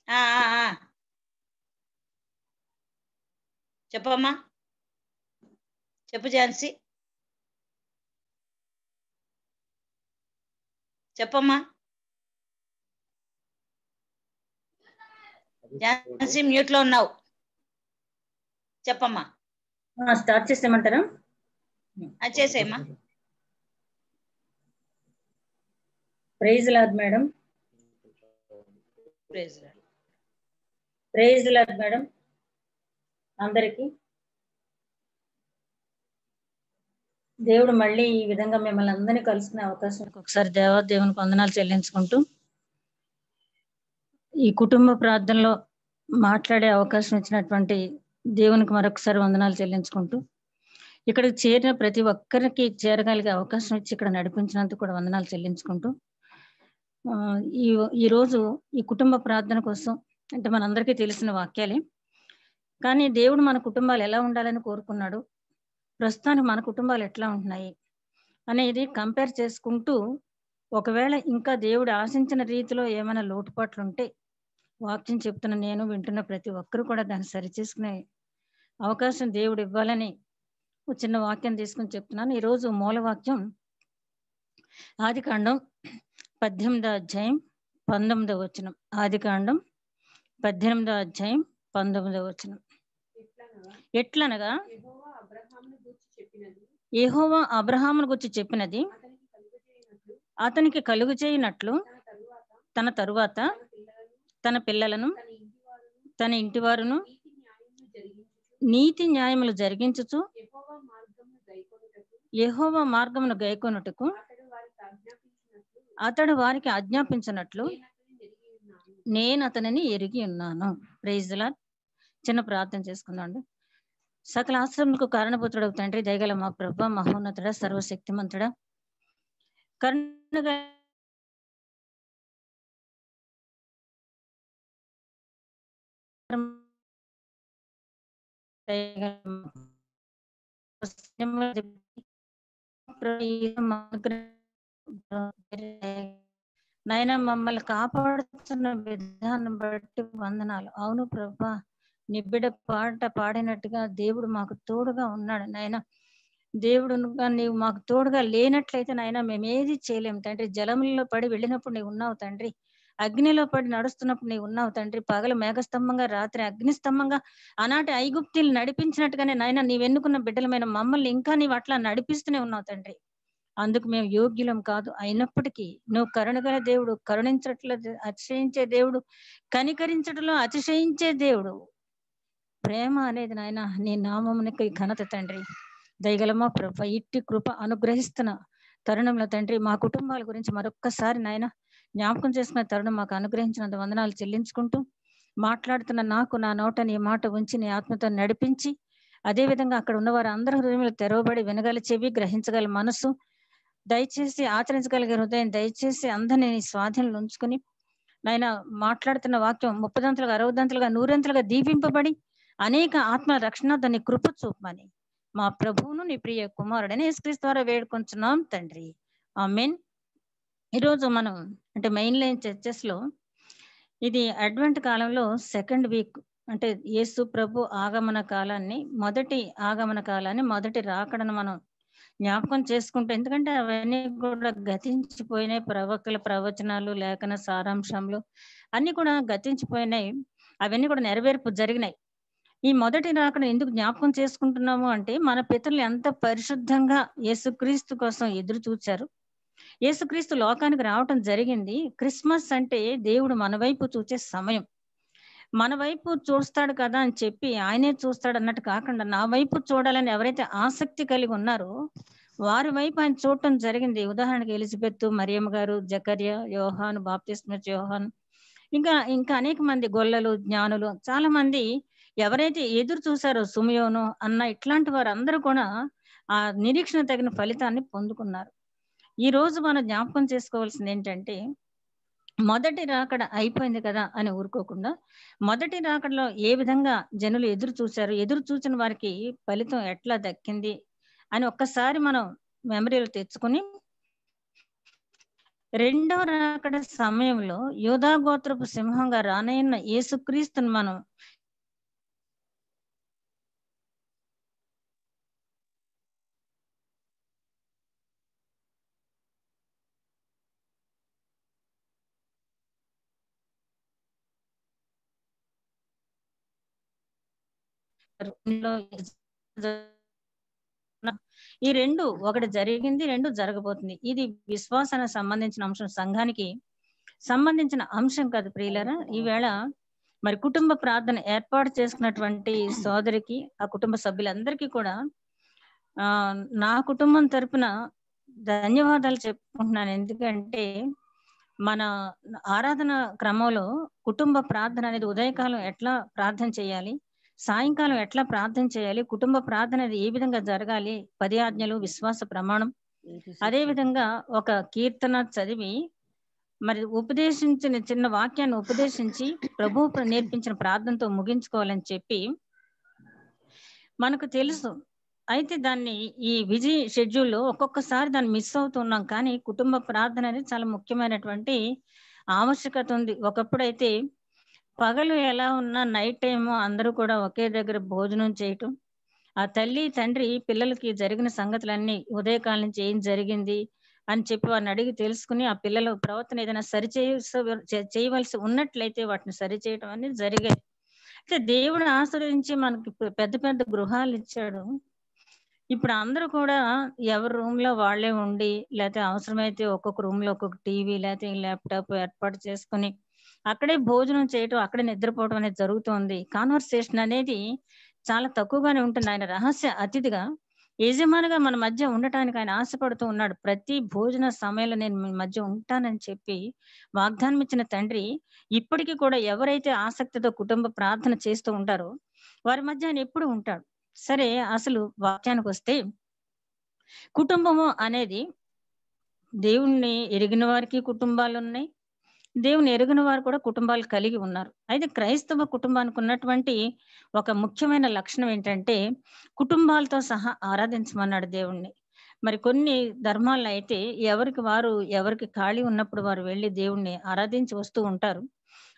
ఆ, ఆ, ఆ. చెప్పమ్మా, చెప్పు ఝాన్సీ, చెప్పమ్మా ఝాన్సీ, మ్యూట్ లో ఉన్నావు, చెప్పమ్మా. స్టార్ట్ చేసేయమంటారా? అది చేసేయమ్మా. Praise lord madam. Praise lord. Praise lord madam అందరికి. దేవుడు మళ్ళీ ఈ విధంగా మిమ్మల్ని అందరినీ కలుసుకునే అవకాశం ఒకసారి దేవునికి వందనాలు చెల్లించుకుంటూ ఈ కుటుంబ ప్రార్థనలో మాట్లాడే అవకాశం ఇచ్చినటువంటి దేవునికి మరొకసారి వందనాలు చెల్లించుకుంటూ ఇక్కడికి చేరిన ప్రతి ఒక్కరికి చేరగలిగే అవకాశం ఇచ్చి ఇక్కడ నడిపించినందుకు కూడా వందనాలు చెల్లించుకుంటూ ఈరోజు ఈ కుటుంబ ప్రార్థన కోసం అంటే మనందరికీ తెలిసిన వాక్యాలే, కానీ దేవుడు మన కుటుంబాలు ఎలా ఉండాలని కోరుకున్నాడు, ప్రస్తుతానికి మన కుటుంబాలు ఎట్లా ఉంటున్నాయి అనేది కంపేర్ చేసుకుంటూ ఒకవేళ ఇంకా దేవుడు ఆశించిన రీతిలో ఏమైనా లోటుపాట్లు ఉంటే వాక్యం చెప్తున్న నేను వింటున్న ప్రతి ఒక్కరు కూడా దాన్ని సరిచేసుకునే అవకాశం దేవుడు ఇవ్వాలని చిన్న వాక్యం తీసుకుని చెప్తున్నాను. ఈరోజు మూలవాక్యం ఆదికాండం 18వ అధ్యాయం 19వ వచనం. ఆదికాండం 18వ అధ్యాయం 19వ వచనం. ఎట్లనగా యెహోవా అబ్రహామును గూర్చి చెప్పినది అతనికి కలుగు చేయనట్లు తన తరువాత తన పిల్లలను తన ఇంటి వారును నీతి న్యాయములు జరిగించుచు యెహోవా మార్గమును గైకొనుటకు అతడు వారికి ఆజ్ఞాపించినట్లు నేను అతనిని ఎరిగి ఉన్నాను. Praise the lord. చిన్న ప్రార్థన చేసుకుందాం. సకల ఆశ్రములకు కారణభూతుడవు తండ్రి, దయగల మా ప్రభువా, మహోన్నతుడా, సర్వశక్తిమంతుడా, కరుణగా నాయన మమ్మల్ని కాపాడుతున్న విధానం బట్టి వందనాలు. అవును ప్రభా, నీ బిడ్డ పాట పాడినట్టుగా దేవుడు మాకు తోడుగా ఉన్నాడు నాయన. దేవుడు నీవు మాకు తోడుగా లేనట్లయితే నాయన మేమేది చేయలేము తండ్రి. జలములలో పడి వెళ్ళినప్పుడు నీవు ఉన్నావు తండ్రి, అగ్నిలో పడి నడుస్తున్నప్పుడు నీవు ఉన్నావు తండ్రి. పగలు మేఘస్తంభంగా, రాత్రి అగ్నిస్తంభంగా ఆనాటి ఐగుప్తీలు నడిపించినట్టుగానే నాయన నీవెన్నుకున్న బిడ్డలమైన మమ్మల్ని ఇంకా నీవు అట్లా నడిపిస్తూనే ఉన్నావు తండ్రి. అందుకు మేము యోగ్యులం కాదు, అయినప్పటికీ నువ్వు కరుణగల దేవుడు, కరుణించట్లో అతిశయించే దేవుడు, కనికరించటంలో అతిశయించే దేవుడు. ప్రేమ అనేది నాయన నీ నామమునికి ఘనత తండ్రి. దయగలమా ప్రభ, ఇట్టి కృప అనుగ్రహిస్తున్న తరుణంలో తండ్రి మా కుటుంబాల గురించి మరొక్కసారి నాయన జ్ఞాపకం చేసుకున్న తరుణం మాకు అనుగ్రహించినంత వందనాలు చెల్లించుకుంటూ మాట్లాడుతున్న నాకు నా నోట నీ మాట ఉంచి నీ ఆత్మతో నడిపించి, అదేవిధంగా అక్కడ ఉన్న వారు అందరి హృదయంలో తెరవబడి వినగల చెవి, గ్రహించగల మనసు దయచేసి, ఆచరించగలిగే హృదయం దయచేసి అందరినీ నీ స్వాధీనంలో ఉంచుకుని నాయన మాట్లాడుతున్న వాక్యం 30దంతలుగా 60దంతలుగా 100ంతలుగా దీపింపబడి అనేక ఆత్మ రక్షణార్థాన్ని కృప చూపమని మా ప్రభువును నీ ప్రియ కుమారుడని యేసుక్రీస్తు ద్వారా వేడుకొంచున్నాం తండ్రి. ఆమేన్. ఈరోజు మనం అంటే మెయిన్ లైన్ చర్చెస్ లో ఇది అడ్వెంట్ కాలంలో సెకండ్ వీక్, అంటే యేసు ప్రభు ఆగమన కాలాన్ని, మొదటి ఆగమన కాలాన్ని, మొదటి రాకడను మనం జ్ఞాపకం చేసుకుంటే, ఎందుకంటే అవన్నీ కూడా గతించిపోయినాయి. ప్రవక్తల ప్రవచనాలు, లేఖన సారాంశంలో అన్ని కూడా గతించిపోయినాయి. అవన్నీ కూడా నెరవేర్పు జరిగినాయి. ఈ మొదటి రాకడ ఎందుకు జ్ఞాపకం చేసుకుంటున్నాము అంటే, మన పితరులు ఎంత పరిశుద్ధంగా యేసుక్రీస్తు కోసం ఎదురు చూచారు. యేసుక్రీస్తు లోకానికి రావటం జరిగింది. క్రిస్మస్ అంటే దేవుడు మన వైపు చూచే సమయం. మన వైపు చూస్తాడు కదా అని చెప్పి ఆయనే చూస్తాడు అన్నట్టు కాకుండా, నా వైపు చూడాలని ఎవరైతే ఆసక్తి కలిగి ఉన్నారో వారి వైపు ఆయన చూడటం జరిగింది. ఉదాహరణకి ఎలిజబెత్, మరియమ్మ గారు, జకర్యా, యోహాను, బాప్తిస్మా యోహాను, ఇంకా అనేక మంది గొల్లలు, జ్ఞానులు, చాలా మంది ఎవరైతే ఎదురు చూసారో, సుమయోను అన్న ఇట్లాంటి వారు అందరూ కూడా ఆ నిరీక్షణ తగిన ఫలితాన్ని పొందుకున్నారు. ఈ రోజు మనం జ్ఞాపకం చేసుకోవాల్సింది ఏంటంటే, మొదటి రాకడ అయిపోయింది కదా అని ఊరుకోకుండా, మొదటి రాకడలో ఏ విధంగా జనులు ఎదురు చూశారు, ఎదురు చూసిన వారికి ఫలితం ఎట్లా దక్కింది అని ఒక్కసారి మనం మెమరీలో తెచ్చుకొని రెండవ రాకడ సమయంలో యూదా గోత్రపు సింహంగా రానయ్యున్న యేసుక్రీస్తుని మనం ఈ రెండు ఒకటి జరిగింది, రెండు జరగబోతుంది. ఇది విశ్వాసానికి సంబంధించిన అంశం, సంఘానికి సంబంధించిన అంశం కాదు ప్రియులారా. ఈవేళ మరి కుటుంబ ప్రార్థన ఏర్పాటు చేసుకున్నటువంటి సోదరికి, ఆ కుటుంబ సభ్యులందరికీ కూడా నా కుటుంబం తరపున ధన్యవాదాలు చెప్పుకుంటున్నాను. ఎందుకంటే మన ఆరాధన క్రమంలో కుటుంబ ప్రార్థన అనేది ఉదయకాలం ఎట్లా ప్రార్థన చేయాలి, సాయంకాలం ఎట్లా ప్రార్థన చేయాలి, కుటుంబ ప్రార్థన అనేది ఏ విధంగా జరగాలి, 10 ఆజ్ఞలు, విశ్వాస ప్రమాణం, అదే విధంగా ఒక కీర్తన చదివి మరి ఉపదేశించిన చిన్న వాక్యాన్ని ఉపదేశించి ప్రభువు నేర్పించిన ప్రార్థనతో ముగించుకోవాలని చెప్పి మనకు తెలుసు. అయితే దాన్ని ఈ బిజీ షెడ్యూల్లో ఒక్కొక్కసారి దాన్ని మిస్ అవుతున్నాం. కానీ కుటుంబ ప్రార్థన అనేది చాలా ముఖ్యమైనటువంటి ఆవశ్యకత ఉంది. ఒకప్పుడైతే పగలు ఎలా ఉన్నా నైట్ టైము అందరూ కూడా ఒకే దగ్గర భోజనం చేయటం, ఆ తల్లి తండ్రి పిల్లలకి జరిగిన సంగతులన్నీ ఉదయకాలం నుంచి ఏం జరిగింది అని చెప్పి వారిని అడిగి తెలుసుకుని ఆ పిల్లల ప్రవర్తన ఏదైనా చేయవలసి ఉన్నట్లయితే వాటిని సరిచేయటం అనేది జరిగేది. అయితే దేవుడు ఆశ్రయించి మనకి పెద్ద పెద్ద గృహాలు ఇచ్చాడు. ఇప్పుడు అందరూ కూడా ఎవరి రూమ్ లో వాళ్ళే ఉండి, లేకపోతే అవసరమైతే ఒక్కొక్క రూమ్ లో ఒక్కొక్క టీవీ లేకపోతే ల్యాప్టాప్ ఏర్పాటు చేసుకుని అక్కడే భోజనం చేయటం, అక్కడే నిద్రపోవడం అనేది జరుగుతుంది. కాన్వర్సేషన్ అనేది చాలా తక్కువగానే ఉంటుంది. ఆయన రహస్య అతిథిగా యజమానిగా మన మధ్య ఉండటానికి ఆయన ఆశపడుతూ ఉన్నాడు. ప్రతి భోజన సమయంలో నేను మీ మధ్య ఉంటానని చెప్పి వాగ్దానం ఇచ్చిన తండ్రి ఇప్పటికీ కూడా ఎవరైతే ఆసక్తితో కుటుంబ ప్రార్థన చేస్తూ ఉంటారో వారి మధ్య ఆయన ఎప్పుడు ఉంటాడు. సరే, అసలు వాక్యానికి వస్తే కుటుంబము అనేది దేవుణ్ణి ఎరిగిన వారికి కుటుంబాలు ఉన్నాయి, దేవుని ఎరుగిన వారు కూడా కుటుంబాలు కలిగి ఉన్నారు. అయితే క్రైస్తవ కుటుంబానికి ఉన్నటువంటి ఒక ముఖ్యమైన లక్షణం ఏంటంటే కుటుంబాలతో సహా ఆరాధించమన్నాడు దేవుణ్ణి. మరి కొన్ని ధర్మాల్లో అయితే ఎవరికి ఖాళీ ఉన్నప్పుడు వారు వెళ్ళి దేవుణ్ణి ఆరాధించి వస్తూ ఉంటారు.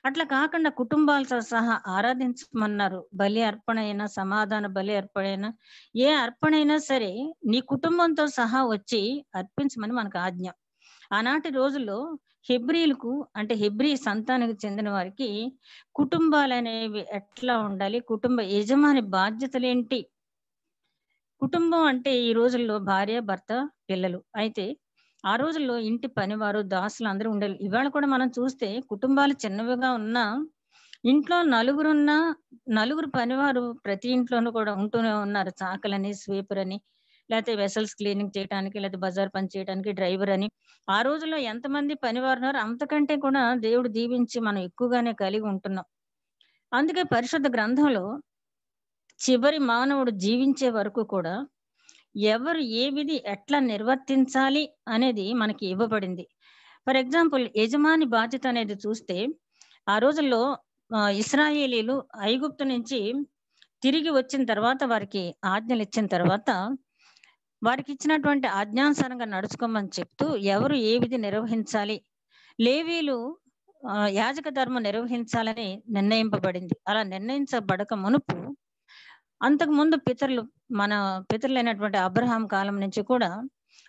అట్లా కాకుండా కుటుంబాలతో సహా ఆరాధించమన్నారు. బలి అర్పణ అయినా, సమాధాన బలి అర్పణ అయినా, ఏ అర్పణ అయినా సరే నీ కుటుంబంతో సహా వచ్చి అర్పించమని మనకు ఆజ్ఞ. ఆనాటి రోజుల్లో హెబ్రీలకు అంటే హెబ్రీ సంతానానికి చెందిన వారికి కుటుంబాలు అనేవి ఎట్లా ఉండాలి, కుటుంబ యజమాని బాధ్యతలేంటి, కుటుంబం అంటే ఈ రోజుల్లో భార్య, భర్త, పిల్లలు. అయితే ఆ రోజుల్లో ఇంటి పనివారు, దాసులు అందరూ ఉండేవి. ఇవాళ కూడా మనం చూస్తే కుటుంబాలు చిన్నవిగా ఉన్నా ఇంట్లో నలుగురు పనివారు ప్రతి ఇంట్లోనూ కూడా ఉంటూనే ఉన్నారు. చాకలని, స్వీపర్ అని, లేకపోతే వెసల్స్ క్లీనింగ్ చేయడానికి, లేకపోతే బజార్ పని చేయడానికి డ్రైవర్ అని. ఆ రోజుల్లో ఎంతమంది పనివారు ఉన్నారు, అంతకంటే కూడా దేవుడు దీవించి మనం ఎక్కువగానే కలిగి ఉంటున్నాం. అందుకే పరిశుద్ధ గ్రంథంలో చివరి మానవుడు జీవించే వరకు కూడా ఎవరు ఏ విధి ఎట్లా నిర్వర్తించాలి అనేది మనకి ఇవ్వబడింది. ఫర్ ఎగ్జాంపుల్, యజమాని బాధ్యత అనేది చూస్తే ఆ రోజుల్లో ఇశ్రాయేలీలు ఐగుప్తు నుంచి తిరిగి వచ్చిన తర్వాత వారికి ఆజ్ఞలు ఇచ్చిన తర్వాత వారికి ఇచ్చినటువంటి ఆజ్ఞానుసారంగా నడుచుకోమని చెప్తూ ఎవరు ఏ విధి నిర్వహించాలి, లేవీలు యాజక ధర్మం నిర్వహించాలని నిర్ణయింపబడింది. అలా నిర్ణయించబడక మునుపు అంతకు ముందు మన పితరులైనటువంటి అబ్రహాం కాలం నుంచి కూడా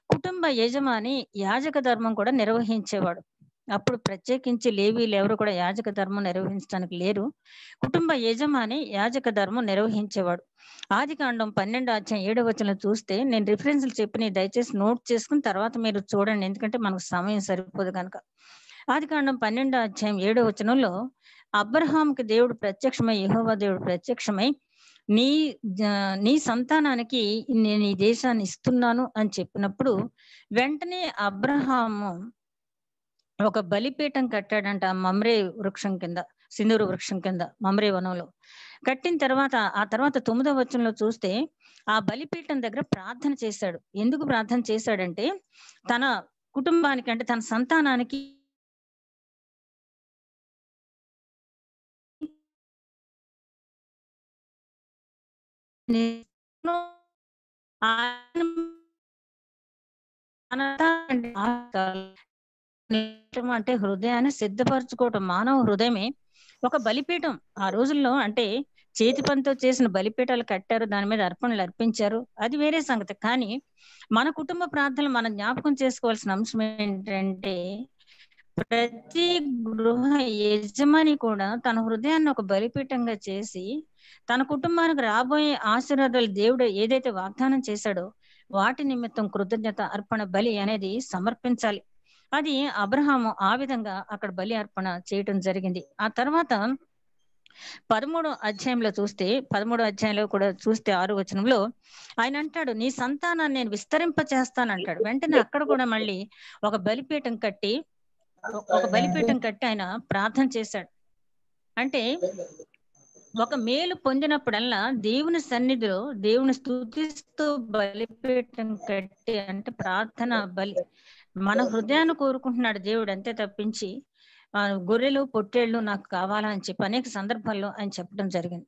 కుటుంబ యజమాని యాజక ధర్మం కూడా నిర్వహించేవాడు. అప్పుడు ప్రత్యేకించి లేవీలు ఎవరు కూడా యాజక ధర్మం నిర్వహించడానికి లేరు. కుటుంబ యజమాని యాజక ధర్మం నిర్వహించేవాడు. ఆదికాండం 12:7 చూస్తే నేను రిఫరెన్స్లు చెప్పి దయచేసి నోట్ చేసుకుని తర్వాత మీరు చూడండి, ఎందుకంటే మనకు సమయం సరిపోదు కనుక. ఆదికాండం 12:7 అబ్రహాంకి దేవుడు ప్రత్యక్షమై, యెహోవా దేవుడు ప్రత్యక్షమై నీ సంతానానికి నేను ఈ దేశాన్ని ఇస్తున్నాను అని చెప్పినప్పుడు వెంటనే అబ్రహాము ఒక బలిపీఠం కట్టాడంట. మమ్రే వృక్షం కింద, సింధూరు వృక్షం కింద మమ్రే వనంలో కట్టిన తర్వాత ఆ తర్వాత 9వ వచనంలో చూస్తే ఆ బలిపీఠం దగ్గర ప్రార్థన చేశాడు. ఎందుకు ప్రార్థన చేశాడంటే తన కుటుంబానికి అంటే తన సంతానానికి అంటే హృదయాన్ని సిద్ధపరచుకోవటం. మానవ హృదయమే ఒక బలిపీఠం. ఆ రోజుల్లో అంటే చేతి పనితో చేసిన బలిపీఠాలు కట్టారు. దాని మీద అర్పణలు అర్పించారు. అది వేరే సంగతి. కానీ మన కుటుంబ ప్రార్థనలు మనం జ్ఞాపకం చేసుకోవాల్సిన అంశం ఏంటంటే, ప్రతి గృహ యజమాని కూడా తన హృదయాన్ని ఒక బలిపీఠంగా చేసి, తన కుటుంబానికి రాబోయే ఆశీర్వాదాలు దేవుడు ఏదైతే వాగ్దానం చేశాడో, వాటి నిమిత్తం కృతజ్ఞత అర్పణ బలి అనేది సమర్పించాలి. అది అబ్రహాము ఆ విధంగా అక్కడ బలి అర్పణ చేయటం జరిగింది. ఆ తర్వాత 13వ అధ్యాయంలో చూస్తే, 13వ అధ్యాయంలో కూడా చూస్తే 6వ వచనంలో ఆయన అంటాడు, నీ సంతానాన్ని నేను విస్తరింప చేస్తానంటాడు. వెంటనే అక్కడ కూడా మళ్ళీ ఒక బలిపీఠం కట్టి ఆయన ప్రార్థన చేశాడు. అంటే ఒక మేలు పొందినప్పుడల్లా దేవుని సన్నిధిలో దేవుని స్తుతిస్తూ బలిపీఠం కట్టి, అంటే ప్రార్థన బలి మన హృదయాన్ని కోరుకుంటున్నాడు దేవుడు, అంతే తప్పించి గొర్రెలు పొట్టేళ్లు నాకు కావాలని చెప్పి అనేక సందర్భాల్లో ఆయన చెప్పడం జరిగింది.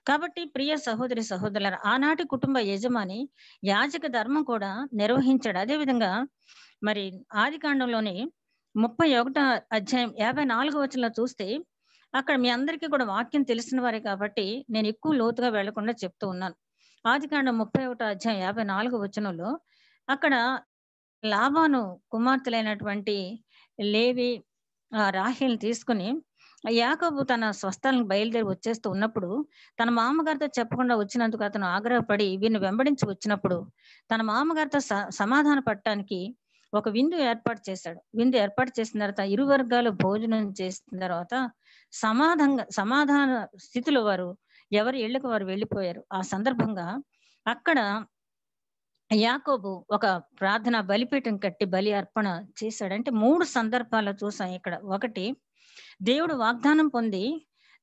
కాబట్టి ప్రియ సహోదరి సహోదరుల, ఆనాటి కుటుంబ యజమాని యాజక ధర్మం కూడా నిర్వహించాడు. అదేవిధంగా మరి ఆది కాండంలోని 31వ అధ్యాయం 54వ వచనంలో చూస్తే, అక్కడ మీ అందరికీ కూడా వాక్యం తెలిసిన వారే కాబట్టి నేను ఎక్కువ లోతుగా వెళ్లకుండా చెప్తూ ఉన్నాను. ఆది కాండం 31వ అధ్యాయం 54వ వచనంలో అక్కడ లాబాను కుమార్తెలైనటువంటి లేవి రాహేల్ని తీసుకుని యాకోబు తన స్వస్థలానికి బయలుదేరి వచ్చేస్తూ ఉన్నప్పుడు, తన మామగారితో చెప్పకుండా వచ్చినందుకు అతను ఆగ్రహపడి వీరిని వెంబడించి వచ్చినప్పుడు, తన మామగారితో సమాధాన పడటానికి ఒక విందు ఏర్పాటు చేశాడు. విందు ఏర్పాటు చేసిన తర్వాత ఇరు వర్గాలు భోజనం చేసిన తర్వాత సమాధాన స్థితిలో వారు ఎవరి ఇళ్లకు వారు వెళ్ళిపోయారు. ఆ సందర్భంగా అక్కడ యాకోబు ఒక ప్రార్థన బలిపీఠం కట్టి బలి అర్పణ చేశాడు. అంటే 3 సందర్భాల్లో చూసాం ఇక్కడ. ఒకటి, దేవుడు వాగ్దానం పొంది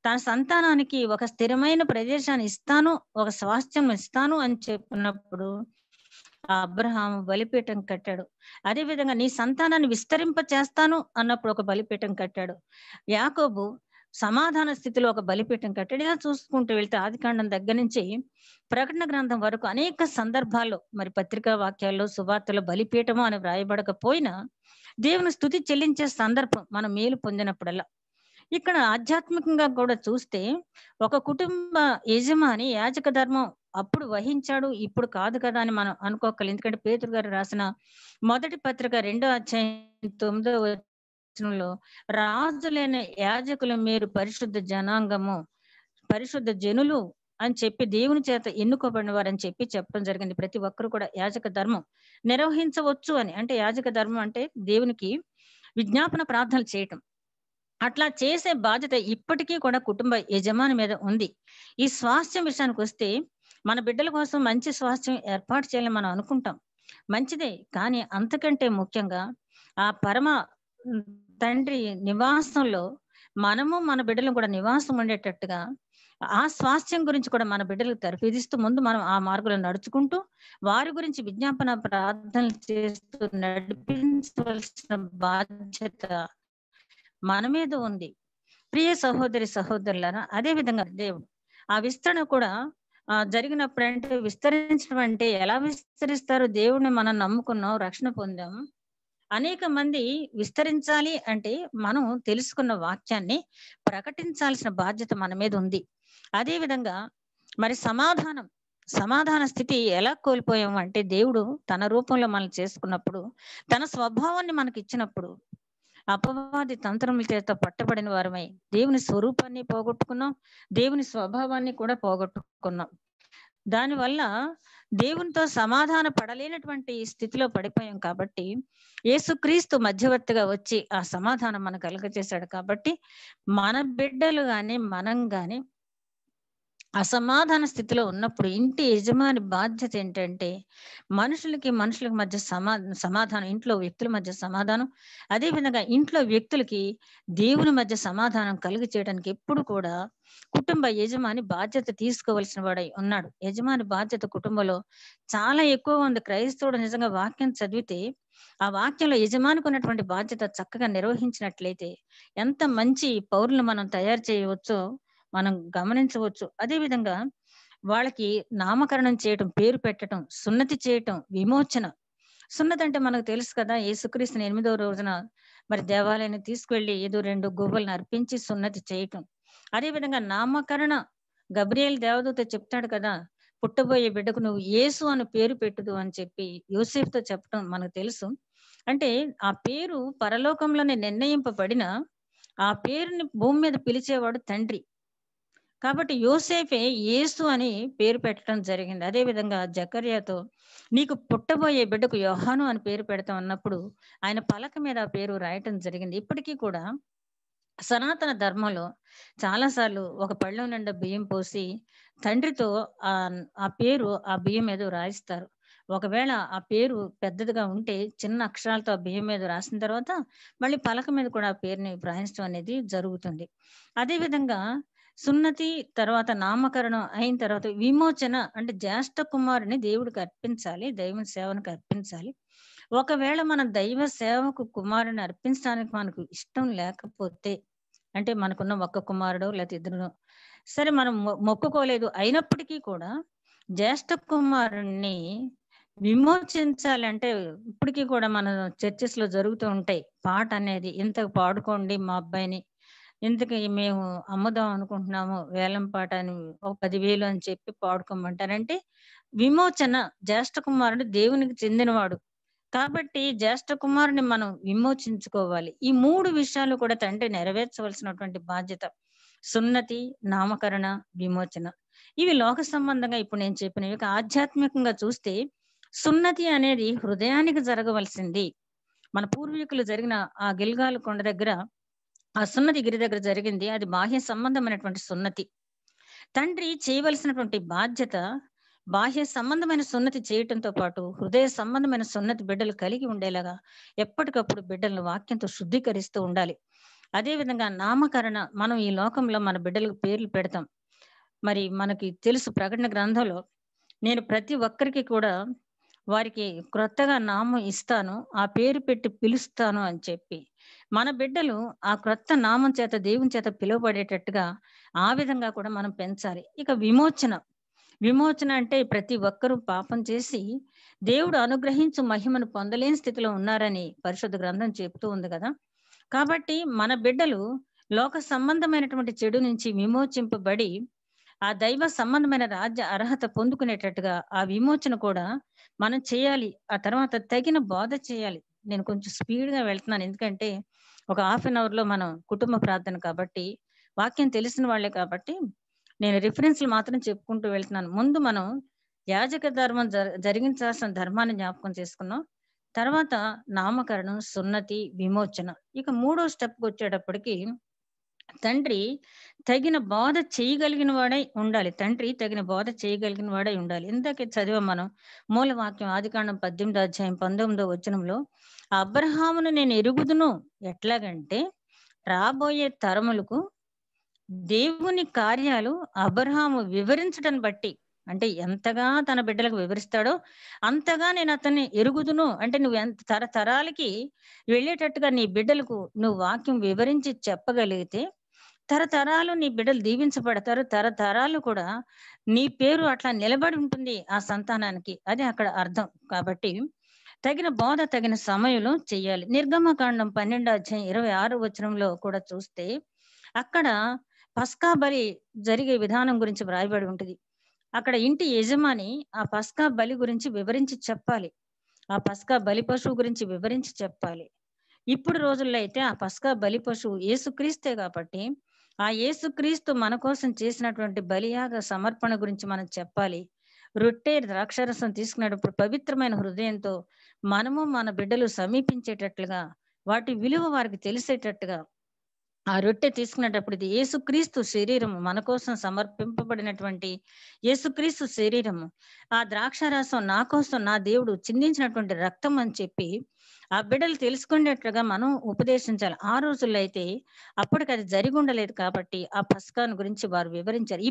తన సంతానానికి ఒక స్థిరమైన ప్రదేశాన్ని ఇస్తాను, ఒక స్వాస్థ్యం ఇస్తాను అని చెప్పినప్పుడు అబ్రహాము బలిపీఠం కట్టాడు. అదే విధంగా నీ సంతానాన్ని విస్తరింప చేస్తాను అన్నప్పుడు ఒక బలిపీఠం కట్టాడు. యాకోబు సమాధాన స్థితిలో ఒక బలిపీఠం కట్టాడు. ఇలా చూసుకుంటూ వెళ్తే ఆదికాండం దగ్గర నుంచి ప్రకటన గ్రంథం వరకు అనేక సందర్భాల్లో మరి పత్రికా వాక్యాల్లో సువార్తలో బలిపీఠము అని వ్రాయబడకపోయినా దేవుని స్తుతి చెల్లించే సందర్భం మనం మేలు పొందినప్పుడల్లా. ఇక్కడ ఆధ్యాత్మికంగా కూడా చూస్తే ఒక కుటుంబ యజమాని యాజక ధర్మం అప్పుడు వహించాడు, ఇప్పుడు కాదు కదా అని మనం అనుకోకలేదు. ఎందుకంటే పేతురు గారు రాసిన మొదటి పత్రిక 2వ అధ్యాయం 9వ వచనంలో, రాజులైన యాజకులు మీరు పరిశుద్ధ జనాంగము, పరిశుద్ధ జనులు అని చెప్పి దేవుని చేత ఎన్నుకోబడిన వారని చెప్పి చెప్పడం జరిగింది. ప్రతి ఒక్కరు కూడా యాజక ధర్మం నిర్వహించవచ్చు అని. అంటే యాజక ధర్మం అంటే దేవునికి విజ్ఞాపన ప్రార్థనలు చేయటం. అట్లా చేసే బాధ్యత ఇప్పటికీ కూడా కుటుంబ యజమాని మీద ఉంది. ఈ స్వాస్థ్యం విషయానికి వస్తే, మన బిడ్డల కోసం మంచి స్వాస్థ్యం ఏర్పాటు చేయాలని మనం అనుకుంటాం, మంచిదే. కానీ అంతకంటే ముఖ్యంగా ఆ పరమ తండ్రి నివాసంలో మనము మన బిడ్డలను కూడా నివాసం ఉండేటట్టుగా ఆ స్వాస్థ్యం గురించి కూడా మన బిడ్డలకు తర్ఫీదిస్తూ ముందు మనం ఆ మార్గంలో నడుచుకుంటూ వారి గురించి విజ్ఞాపన ప్రార్థనలు చేస్తూ నడిపించవలసిన బాధ్యత మన మీద ఉంది. ప్రియ సహోదరి సహోదరులారా, అదే విధంగా దేవుడు ఆ విస్తరణ కూడా జరిగినప్పుడు, అంటే విస్తరించడం అంటే ఎలా విస్తరిస్తారు? దేవుడిని మనం నమ్ముకున్నాం, రక్షణ పొందాం. అనేక మంది విస్తరించాలి అంటే మనం తెలుసుకున్న వాక్యాన్ని ప్రకటించాల్సిన బాధ్యత మన మీద ఉంది. అదే విధంగా మరి సమాధాన స్థితి ఎలా కోల్పోయాం అంటే, దేవుడు తన రూపంలో మనం చేసుకున్నప్పుడు, తన స్వభావాన్ని మనకి ఇచ్చినప్పుడు అపవాది తంత్రముల చేత పట్టబడిన వారమై దేవుని స్వరూపాన్ని పోగొట్టుకున్నాం, దేవుని స్వభావాన్ని కూడా పోగొట్టుకున్నాం. దానివల్ల దేవునితో సమాధాన పడలేనటువంటి స్థితిలో పడిపోయాం. కాబట్టి యేసుక్రీస్తు మధ్యవర్తిగా వచ్చి ఆ సమాధానం మనకు కలుగజేశాడు. కాబట్టి మన బిడ్డలు గాని మనం గాని అసమాధాన స్థితిలో ఉన్నప్పుడు ఇంటి యజమాని బాధ్యత ఏంటంటే, మనుషులకి మధ్య సమాధానం, ఇంట్లో వ్యక్తుల మధ్య సమాధానం, అదే విధంగా ఇంట్లో వ్యక్తులకి దేవుని మధ్య సమాధానం కలిగి చేయడానికి ఎప్పుడు కూడా కుటుంబ యజమాని బాధ్యత తీసుకోవాల్సిన వాడై ఉన్నాడు. యజమాని బాధ్యత కుటుంబంలో చాలా ఎక్కువ ఉంది. క్రైస్తవుడు నిజంగా వాక్యం చదివితే ఆ వాక్యంలో యజమానికి ఉన్నటువంటి బాధ్యత చక్కగా నిర్వహించినట్లయితే ఎంత మంచి పౌరులు మనం తయారు చేయవచ్చో మనం గమనించవచ్చు. అదే విధంగా వాళ్ళకి నామకరణం చేయటం, పేరు పెట్టడం, సున్నతి చేయటం, విమోచన. సున్నతి అంటే మనకు తెలుసు కదా, యేసుక్రీస్తుని 8వ రోజున మరి దేవాలయాన్ని తీసుకువెళ్ళి ఏదో 2 గువ్వలను అర్పించి సున్నతి చేయటం. అదేవిధంగా నామకరణ గబ్రియయేలు దేవదూత చెప్తాడు కదా, పుట్టబోయే బిడ్డకు నువ్వు యేసు అని పేరు పెట్టుదు అని చెప్పి యోసేపుతో చెప్పడం మనకు తెలుసు. అంటే ఆ పేరు పరలోకంలోనే నిర్ణయింపబడిన ఆ పేరుని భూమి మీద పిలిచేవాడు తండ్రి. కాబట్టి యోసేపే యేసు అని పేరు పెట్టడం జరిగింది. అదే విధంగా జకర్యాతో నీకు పుట్టబోయే బిడ్డకు యోహాను అని పేరు పెడతాం అన్నప్పుడు ఆయన పలక మీద ఆ పేరు రాయటం జరిగింది. ఇప్పటికీ కూడా సనాతన ధర్మంలో చాలా సార్లు ఒక పళ్ళెం నిండా బియ్యం పోసి తండ్రితో ఆ ఆ పేరు ఆ బియ్యం మీద రాయిస్తారు. ఒకవేళ ఆ పేరు పెద్దదిగా ఉంటే చిన్న అక్షరాలతో ఆ బియ్యం మీద రాసిన తర్వాత మళ్ళీ పలక మీద కూడా ఆ పేరుని వ్రాయించడం అనేది జరుగుతుంది. అదే విధంగా సున్నతి తర్వాత నామకరణం అయిన తర్వాత విమోచన అంటే జ్యేష్ఠ కుమారుని దేవుడికి అర్పించాలి, దైవ సేవనికి అర్పించాలి. ఒకవేళ మనం దైవ సేవకు కుమారుని అర్పించడానికి మనకు ఇష్టం లేకపోతే, అంటే మనకున్న ఒక్క కుమారుడో లేకపోతే ఇద్దరునో సరే మనం మొక్కుకోలేదు, అయినప్పటికీ కూడా జ్యేష్ఠ కుమారుణ్ణి విమోచించాలంటే ఇప్పటికీ కూడా మన చర్చెస్ లో జరుగుతూ ఉంటాయి. పాట అనేది ఇంతకు పాడుకోండి మా అబ్బాయిని, ఇంతకు మేము అమ్ముదాం అనుకుంటున్నాము వేలం పాట అని ఒక 10,000 అని చెప్పి పాడుకోమంటారంటే విమోచన. జ్యేష్ఠ కుమారుడు దేవునికి చెందినవాడు కాబట్టి జ్యేష్ఠ కుమారుని మనం విమోచించుకోవాలి. ఈ 3 విషయాలు కూడా తండ్రి నెరవేర్చవలసినటువంటి బాధ్యత. సున్నతి, నామకరణ, విమోచన. ఇవి లోక సంబంధంగా ఇప్పుడు నేను చెప్పినవి. ఆధ్యాత్మికంగా చూస్తే సున్నతి అనేది హృదయానికి జరగవలసింది. మన పూర్వీకులు జరిగిన ఆ గిల్గాలు కొండ దగ్గర ఆ సున్నతి గిరి దగ్గర జరిగింది. అది బాహ్య సంబంధమైనటువంటి సున్నతి. తండ్రి చేయవలసినటువంటి బాధ్యత బాహ్య సంబంధమైన సున్నతి చేయటంతో పాటు హృదయ సంబంధమైన సున్నతి బిడ్డలు కలిగి ఉండేలాగా ఎప్పటికప్పుడు బిడ్డలను వాక్యంతో శుద్ధీకరిస్తూ ఉండాలి. అదే విధంగా నామకరణ, మనం ఈ లోకంలో మన బిడ్డలకు పేర్లు పెడతాం. మరి మనకి తెలుసు ప్రకటన గ్రంథంలో నేను ప్రతి ఒక్కరికి కూడా వారికి క్రొత్తగా నామం ఇస్తాను, ఆ పేరు పెట్టి పిలుస్తాను అని చెప్పి మన బిడ్డలు ఆ క్రొత్త నామం చేత దేవుని చేత పిలువబడేటట్టుగా ఆ విధంగా కూడా మనం పెంచాలి. ఇక విమోచన. విమోచన అంటే ప్రతి ఒక్కరూ పాపం చేసి దేవుడు అనుగ్రహించు మహిమను పొందలేని స్థితిలో ఉన్నారని పరిశుద్ధ గ్రంథం చెప్తూ ఉంది కదా. కాబట్టి మన బిడ్డలు లోక సంబంధమైనటువంటి చెడు నుంచి విమోచింపబడి ఆ దైవ సంబంధమైన రాజ్య అర్హత పొందుకునేటట్టుగా ఆ విమోచన కూడా మనం చేయాలి. ఆ తర్వాత తగిన బోధ చేయాలి. నేను కొంచెం స్పీడ్ గా వెళ్తున్నాను, ఎందుకంటే ఒక 1/2 hour లో మనం కుటుంబ ప్రార్థన కాబట్టి వాక్యం తెలిసిన వాళ్ళే కాబట్టి నేను రిఫరెన్స్లు మాత్రం చెప్పుకుంటూ వెళ్తున్నాను. ముందు మనం యాజక ధర్మం జరిగించాల్సిన ధర్మాన్ని జ్ఞాపకం చేసుకున్నాం. తర్వాత నామకరణం, సున్నతి, విమోచన. ఇక 3వ స్టెప్కి వచ్చేటప్పటికి తండ్రి తగిన బోధ చేయగలిగిన వాడై ఉండాలి. తండ్రి తగిన బోధ చేయగలిగిన వాడై ఉండాలి. ఇందాకే చదివాం మనం మూల వాక్యం ఆదికాండం 18వ అధ్యాయం 19వ వచనంలో అబ్రహామును నేను ఎరుగుదును ఎట్లాగంటే రాబోయే తరములకు దేవుని కార్యాలు అబ్రహాము వివరించడం బట్టి, అంటే ఎంతగా తన బిడ్డలకు వివరిస్తాడో అంతగా నేను అతన్ని ఎరుగుదును. అంటే నువ్వు ఎంత తరతరాలకి వెళ్ళేటట్టుగా నీ బిడ్డలకు నువ్వు వాక్యం వివరించి చెప్పగలిగితే తరతరాలు నీ బిడ్డలు దీవించబడతారు. తరతరాలు కూడా నీ పేరు అట్లా నిలబడి ఉంటుంది ఆ సంతానానికి. అది అక్కడ అర్థం. కాబట్టి తగిన బోధ తగిన సమయంలో చెయ్యాలి. నిర్గమకాండం 12వ అధ్యాయం 26వ వచనంలో కూడా చూస్తే అక్కడ పస్కా బలి జరిగే విధానం గురించి వ్రాయబడి ఉంటుంది. అక్కడ ఇంటి యజమాని ఆ పస్కా బలి గురించి వివరించి చెప్పాలి. ఆ పస్కా బలి పశువు గురించి వివరించి చెప్పాలి. ఇప్పుడు రోజుల్లో అయితే ఆ పస్కా బలి పశువు యేసుక్రీస్తే కాబట్టి ఆ యేసుక్రీస్తు మన కోసం చేసినటువంటి బలియాగ సమర్పణ గురించి మనం చెప్పాలి. రొట్టె ద్రాక్షరసం తీసుకునేటప్పుడు పవిత్రమైన హృదయంతో మనము మన బిడ్డలు సమీపించేటట్లుగా వాటి విలువ వారికి తెలిసేటట్టుగా ఆ రొట్టె తీసుకునేటప్పుడు ఇది యేసుక్రీస్తు శరీరము, మన కోసం సమర్పింపబడినటువంటి యేసుక్రీస్తు శరీరము. ఆ ద్రాక్షారసం నా కోసం నా దేవుడు చిందించినటువంటి రక్తం అని చెప్పి ఆ బిడ్డలు తెలుసుకునేట్లుగా మనం ఉపదేశించాలి. ఆ రోజుల్లో అయితే అప్పటికి అది జరిగి ఉండలేదు కాబట్టి ఆ పస్కాను గురించి వారు వివరించారు.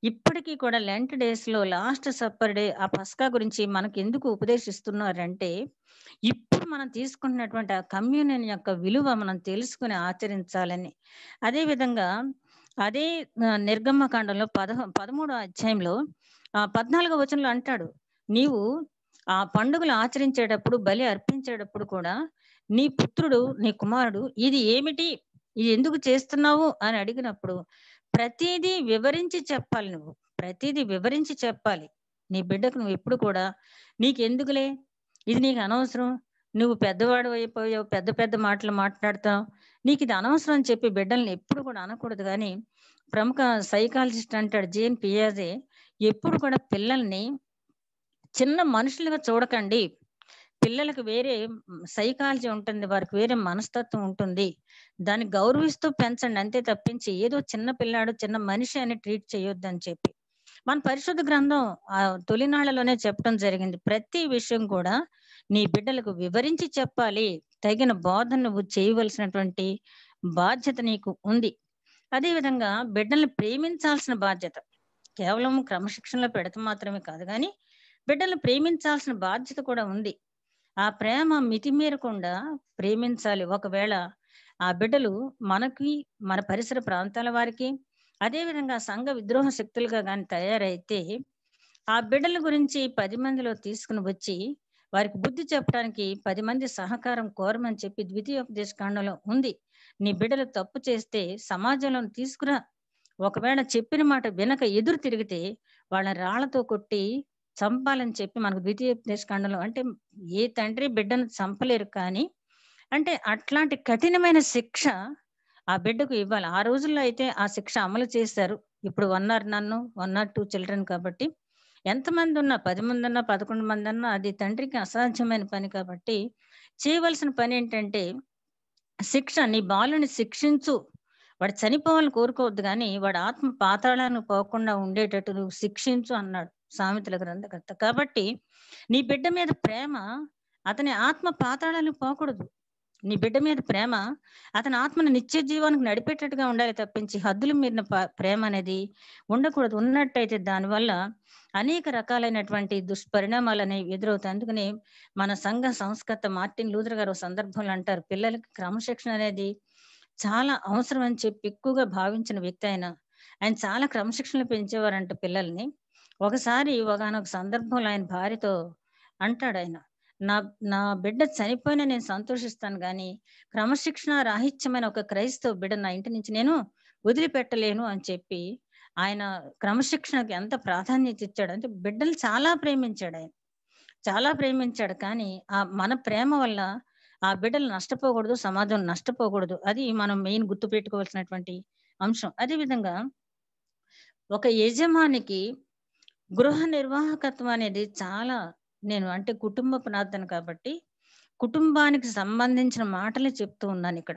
ఇప్పటికీ కూడా లెంట్ డేస్ లో లాస్ట్ సప్పర్ డే ఆ పస్కా గురించి మనకి ఎందుకు ఉపదేశిస్తున్నారంటే ఇప్పుడు మనం తీసుకుంటున్నటువంటి ఆ కమ్యూనియన్ యొక్క విలువ మనం తెలుసుకుని ఆచరించాలని. అదే విధంగా అదే నిర్గమకాండంలో 13వ అధ్యాయంలో 14వ వచనంలో అంటాడు, నీవు ఆ పండుగలు ఆచరించేటప్పుడు బలి అర్పించేటప్పుడు కూడా నీ పుత్రుడు, నీ కుమారుడు ఇది ఏమిటి, ఇది ఎందుకు చేస్తున్నావు అని అడిగినప్పుడు ప్రతిదీ వివరించి చెప్పాలి. నువ్వు ప్రతిదీ వివరించి చెప్పాలి. నీ బిడ్డకు నువ్వు ఎప్పుడు కూడా నీకెందుకులే, ఇది నీకు అనవసరం, నువ్వు పెద్దవాడు అయిపోయావు, పెద్ద పెద్ద మాటలు మాట్లాడతావు, నీకు ఇది అనవసరం అని చెప్పి బిడ్డల్ని ఎప్పుడు కూడా అనకూడదు. కానీ ప్రముఖ సైకాలజిస్ట్ అంటాడు జేన్ పియాజే, ఎప్పుడు కూడా పిల్లల్ని చిన్న మనుషులుగా చూడకండి. పిల్లలకు వేరే సైకాలజీ ఉంటుంది, వారికి వేరే మనస్తత్వం ఉంటుంది, దాన్ని గౌరవిస్తూ పెంచండి అంతే తప్పించి ఏదో చిన్న పిల్లాడు చిన్న మనిషి అని ట్రీట్ చేయొద్దు అని చెప్పి మన పరిశుద్ధ గ్రంథం ఆ తొలినాళ్లలోనే చెప్పడం జరిగింది. ప్రతి విషయం కూడా నీ బిడ్డలకు వివరించి చెప్పాలి. తగిన బోధన నువ్వు చేయవలసినటువంటి బాధ్యత నీకు ఉంది. అదే విధంగా బిడ్డల్ని ప్రేమించాల్సిన బాధ్యత కేవలం క్రమశిక్షణలో పెడత మాత్రమే కాదు, కానీ బిడ్డల్ని ప్రేమించాల్సిన బాధ్యత కూడా ఉంది. ఆ ప్రేమ మితిమీరకుండా ప్రేమించాలి. ఒకవేళ ఆ బిడ్డలు మనకి, మన పరిసర ప్రాంతాల వారికి, అదే విధంగా సంఘ విద్రోహ శక్తులుగా కానీ తయారైతే ఆ బిడ్డల గురించి 10 మందిలో తీసుకుని వచ్చి వారికి బుద్ధి చెప్పడానికి 10 మంది సహకారం కోరమని చెప్పి ద్వితీయోపదేశ కాండంలో ఉంది. నీ బిడ్డలు తప్పు చేస్తే సమాజంలో తీసుకురా, ఒకవేళ చెప్పిన మాట వినక ఎదురు తిరిగితే వాళ్ళని రాళ్లతో కొట్టి చంపాలని చెప్పి మనకు ద్వితీయోపదేశ కాండంలో, అంటే ఏ తండ్రి బిడ్డను చంపలేరు, కానీ అంటే అట్లాంటి కఠినమైన శిక్ష ఆ బిడ్డకు ఇవ్వాలి. ఆ రోజుల్లో అయితే ఆ శిక్ష అమలు చేశారు. ఇప్పుడు 1 or 2 చిల్డ్రన్ కాబట్టి ఎంతమంది ఉన్నా, 10 మంది ఉన్నా, 11 మంది అన్నా అది తండ్రికి అసాధ్యమైన పని. కాబట్టి చేయవలసిన పని ఏంటంటే శిక్ష, నీ బాలుని శిక్షించు. వాడు చనిపోవాలని కోరుకోవద్దు, కానీ వాడు ఆత్మ పాతాళానికి పోకుండా ఉండేటట్టు నువ్వు శిక్షించు అన్నాడు సామెతల గ్రంథకర్త. కాబట్టి నీ బిడ్డ మీద ప్రేమ అతని ఆత్మ పాతాళానికి పోకూడదు. నీ బిడ్డ మీద ప్రేమ అతని ఆత్మను నిత్య జీవానికి నడిపేటట్టుగా ఉండాలి తప్పించి హద్దులు మీరిన ప్రేమ అనేది ఉండకూడదు. ఉన్నట్టయితే దానివల్ల అనేక రకాలైనటువంటి దుష్పరిణామాలు అనేవి ఎదురవుతాయి. అందుకని మన సంఘ సంస్కర్త మార్టిన్ లూథర్ గారు సందర్భంలో అంటారు, పిల్లలకి క్రమశిక్షణ అనేది చాలా అవసరం అని చెప్పి ఎక్కువగా భావించిన వ్యక్తి ఆయన చాలా క్రమశిక్షణలు పెంచేవారంట పిల్లల్ని. ఒకసారి ఒకానొక సందర్భంలో ఆయన భార్యతో అంటాడు, ఆయన నా నా బిడ్డ చనిపోయినా నేను సంతోషిస్తాను, కానీ క్రమశిక్షణ రాహిత్యమైన ఒక క్రైస్తవ బిడ్డ నా ఇంటి నుంచి నేను వదిలిపెట్టలేను అని చెప్పి ఆయన క్రమశిక్షణకి ఎంత ప్రాధాన్యత ఇచ్చాడు. అంటే బిడ్డలు చాలా ప్రేమించాడు, ఆయన చాలా ప్రేమించాడు. కానీ ఆ మన ప్రేమ వల్ల ఆ బిడ్డలు నష్టపోకూడదు, సమాజం నష్టపోకూడదు. అది మనం మెయిన్ గుర్తు పెట్టుకోవాల్సినటువంటి అంశం. అదే విధంగా ఒక యజమానికి గృహ నిర్వాహకత్వం అనేది చాలా, నేను అంటే కుటుంబ పునాదన కాబట్టి కుటుంబానికి సంబంధించిన మాటలే చెప్తూ ఉన్నాను ఇక్కడ.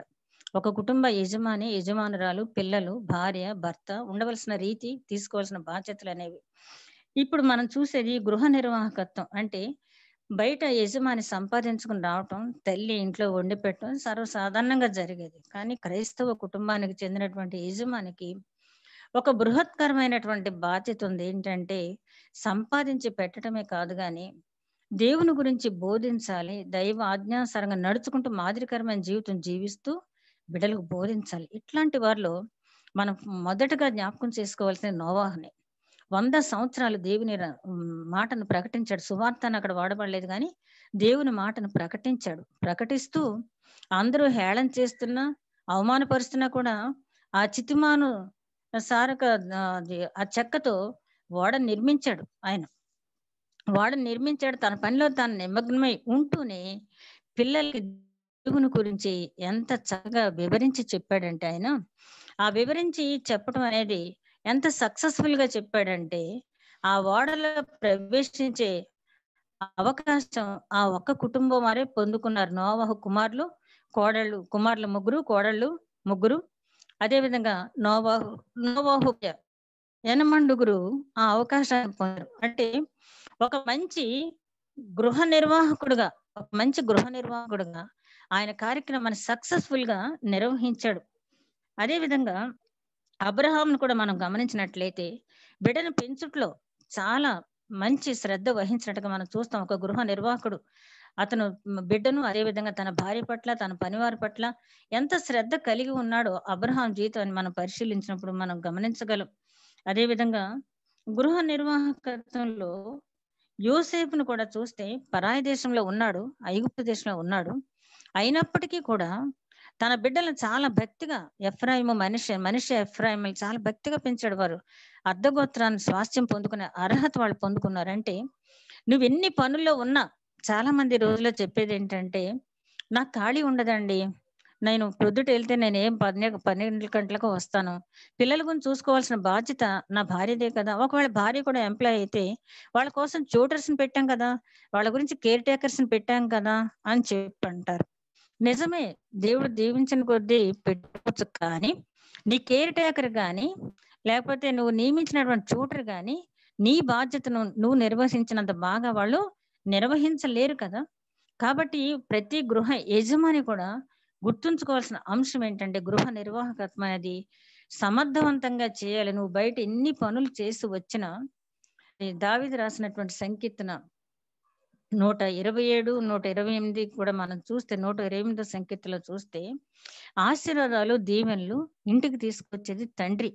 ఒక కుటుంబ యజమాని, యజమానురాలు, పిల్లలు, భార్య, భర్త ఉండవలసిన రీతి, తీసుకోవాల్సిన బాధ్యతలు అనేవి. ఇప్పుడు మనం చూసేది గృహ నిర్వాహకత్వం అంటే బయట యజమాని సంపాదించుకుని రావటం, తల్లి ఇంట్లో వండి పెట్టడం సర్వసాధారణంగా జరిగేది. కానీ క్రైస్తవ కుటుంబానికి చెందినటువంటి యజమానికి ఒక బృహత్కరమైనటువంటి బాధ్యత ఉంది. ఏంటంటే సంపాదించి పెట్టడమే కాదు, కానీ దేవుని గురించి బోధించాలి. దైవ ఆజ్ఞానుసారంగా నడుచుకుంటూ మాదిరికరమైన జీవితం జీవిస్తూ బిడ్డలకు బోధించాలి. ఇట్లాంటి వారిలో మనం మొదటగా జ్ఞాపకం చేసుకోవాల్సిన నోవాహుని. 100 సంవత్సరాలు దేవుని మాటను ప్రకటించాడు. సువార్త అని అక్కడ వాడబడలేదు, కానీ దేవుని మాటను ప్రకటించాడు. ప్రకటిస్తూ అందరూ హేళన చేస్తున్నా, అవమానపరుస్తున్నా కూడా ఆ చితిమాను సారక ఆ చెక్కతో ఓడ నిర్మించాడు. ఆయన ఓడ నిర్మించాడు. తన పనిలో తాను నిమగ్నమై ఉంటూనే పిల్లలకి దేవుని గురించి ఎంత చక్కగా వివరించి చెప్పాడంటే ఆయన ఆ వివరించి చెప్పడం అనేది ఎంత సక్సెస్ఫుల్ గా చెప్పాడంటే ఆ ఓడలో ప్రవేశించే అవకాశం ఆ ఒక్క కుటుంబం వారే పొందుకున్నారు. నోవహు కుమారులు ముగ్గురు, కోడళ్ళు ముగ్గురు. అదే విధంగా నోవాహు ఎనమండుగురు ఆ అవకాశాన్ని పొందారు. అంటే ఒక మంచి గృహ నిర్వాహకుడుగా ఆయన కార్యక్రమాన్ని సక్సెస్ఫుల్ గా నిర్వహించాడు. అదే విధంగా అబ్రహాంను కూడా మనం గమనించినట్లయితే బిడ్డను పెంచుట్లో చాలా మంచి శ్రద్ధ వహించినట్టుగా మనం చూస్తాం. ఒక గృహ నిర్వాహకుడు అతను బిడ్డను, అదే విధంగా తన భార్య పట్ల, తన పనివారి పట్ల ఎంత శ్రద్ధ కలిగి ఉన్నాడో అబ్రహాం జీవితాన్ని మనం పరిశీలించినప్పుడు మనం గమనించగలం. అదే విధంగా గృహ నిర్వాహకత్వంలో యోసేపును కూడా చూస్తే పరాయి దేశంలో ఉన్నాడు, ఐగుప్తు దేశంలో ఉన్నాడు. అయినప్పటికీ కూడా తన బిడ్డలను చాలా భక్తిగా ఎఫ్రాయిము మనిషి ఎఫ్రాయిము చాలా భక్తిగా పెంచాడు. వారు అర్ధగోత్రాన్ని స్వాస్థ్యం పొందుకునే అర్హత వాళ్ళు పొందుకున్నారంటే, నువ్వు ఎన్ని పనుల్లో ఉన్నా చాలా మంది రోజులో చెప్పేది ఏంటంటే, నాకు ఖాళీ ఉండదండి, నేను ప్రొద్దుట వెళ్తే నేను ఏం 12 గంటలకు వస్తాను, పిల్లల గురించి చూసుకోవాల్సిన బాధ్యత నా భార్యదే కదా. ఒకవేళ భార్య కూడా ఎంప్లాయ్ అయితే వాళ్ళ కోసం ట్యూటర్స్ని పెట్టాం కదా, వాళ్ళ గురించి కేర్ టేకర్స్ని పెట్టాం కదా అని చెప్పి అంటారు. నిజమే, దేవుడు దీవించిన కొద్దీ పెట్టుకోవచ్చు. కానీ నీ కేర్ టేకర్ కానీ, లేకపోతే నువ్వు నియమించినటువంటి ట్యూటర్ కానీ నీ బాధ్యతను నువ్వు నిర్వహించినంత బాగా వాళ్ళు నిర్వహించలేరు కదా. కాబట్టి ప్రతి గృహ యజమాని కూడా గుర్తుంచుకోవాల్సిన అంశం ఏంటంటే, గృహ నిర్వాహకత్వం అనేది సమర్థవంతంగా చేయాలి. నువ్వు బయట ఎన్ని పనులు చేసి వచ్చినా, ఈ దావీదు రాసినటువంటి సంకీర్తన 127, 128 కూడా మనం చూస్తే, 128 సంకీర్తనలో చూస్తే, ఆశీర్వాదాలు దీవెనలు ఇంటికి తీసుకొచ్చేది తండ్రి.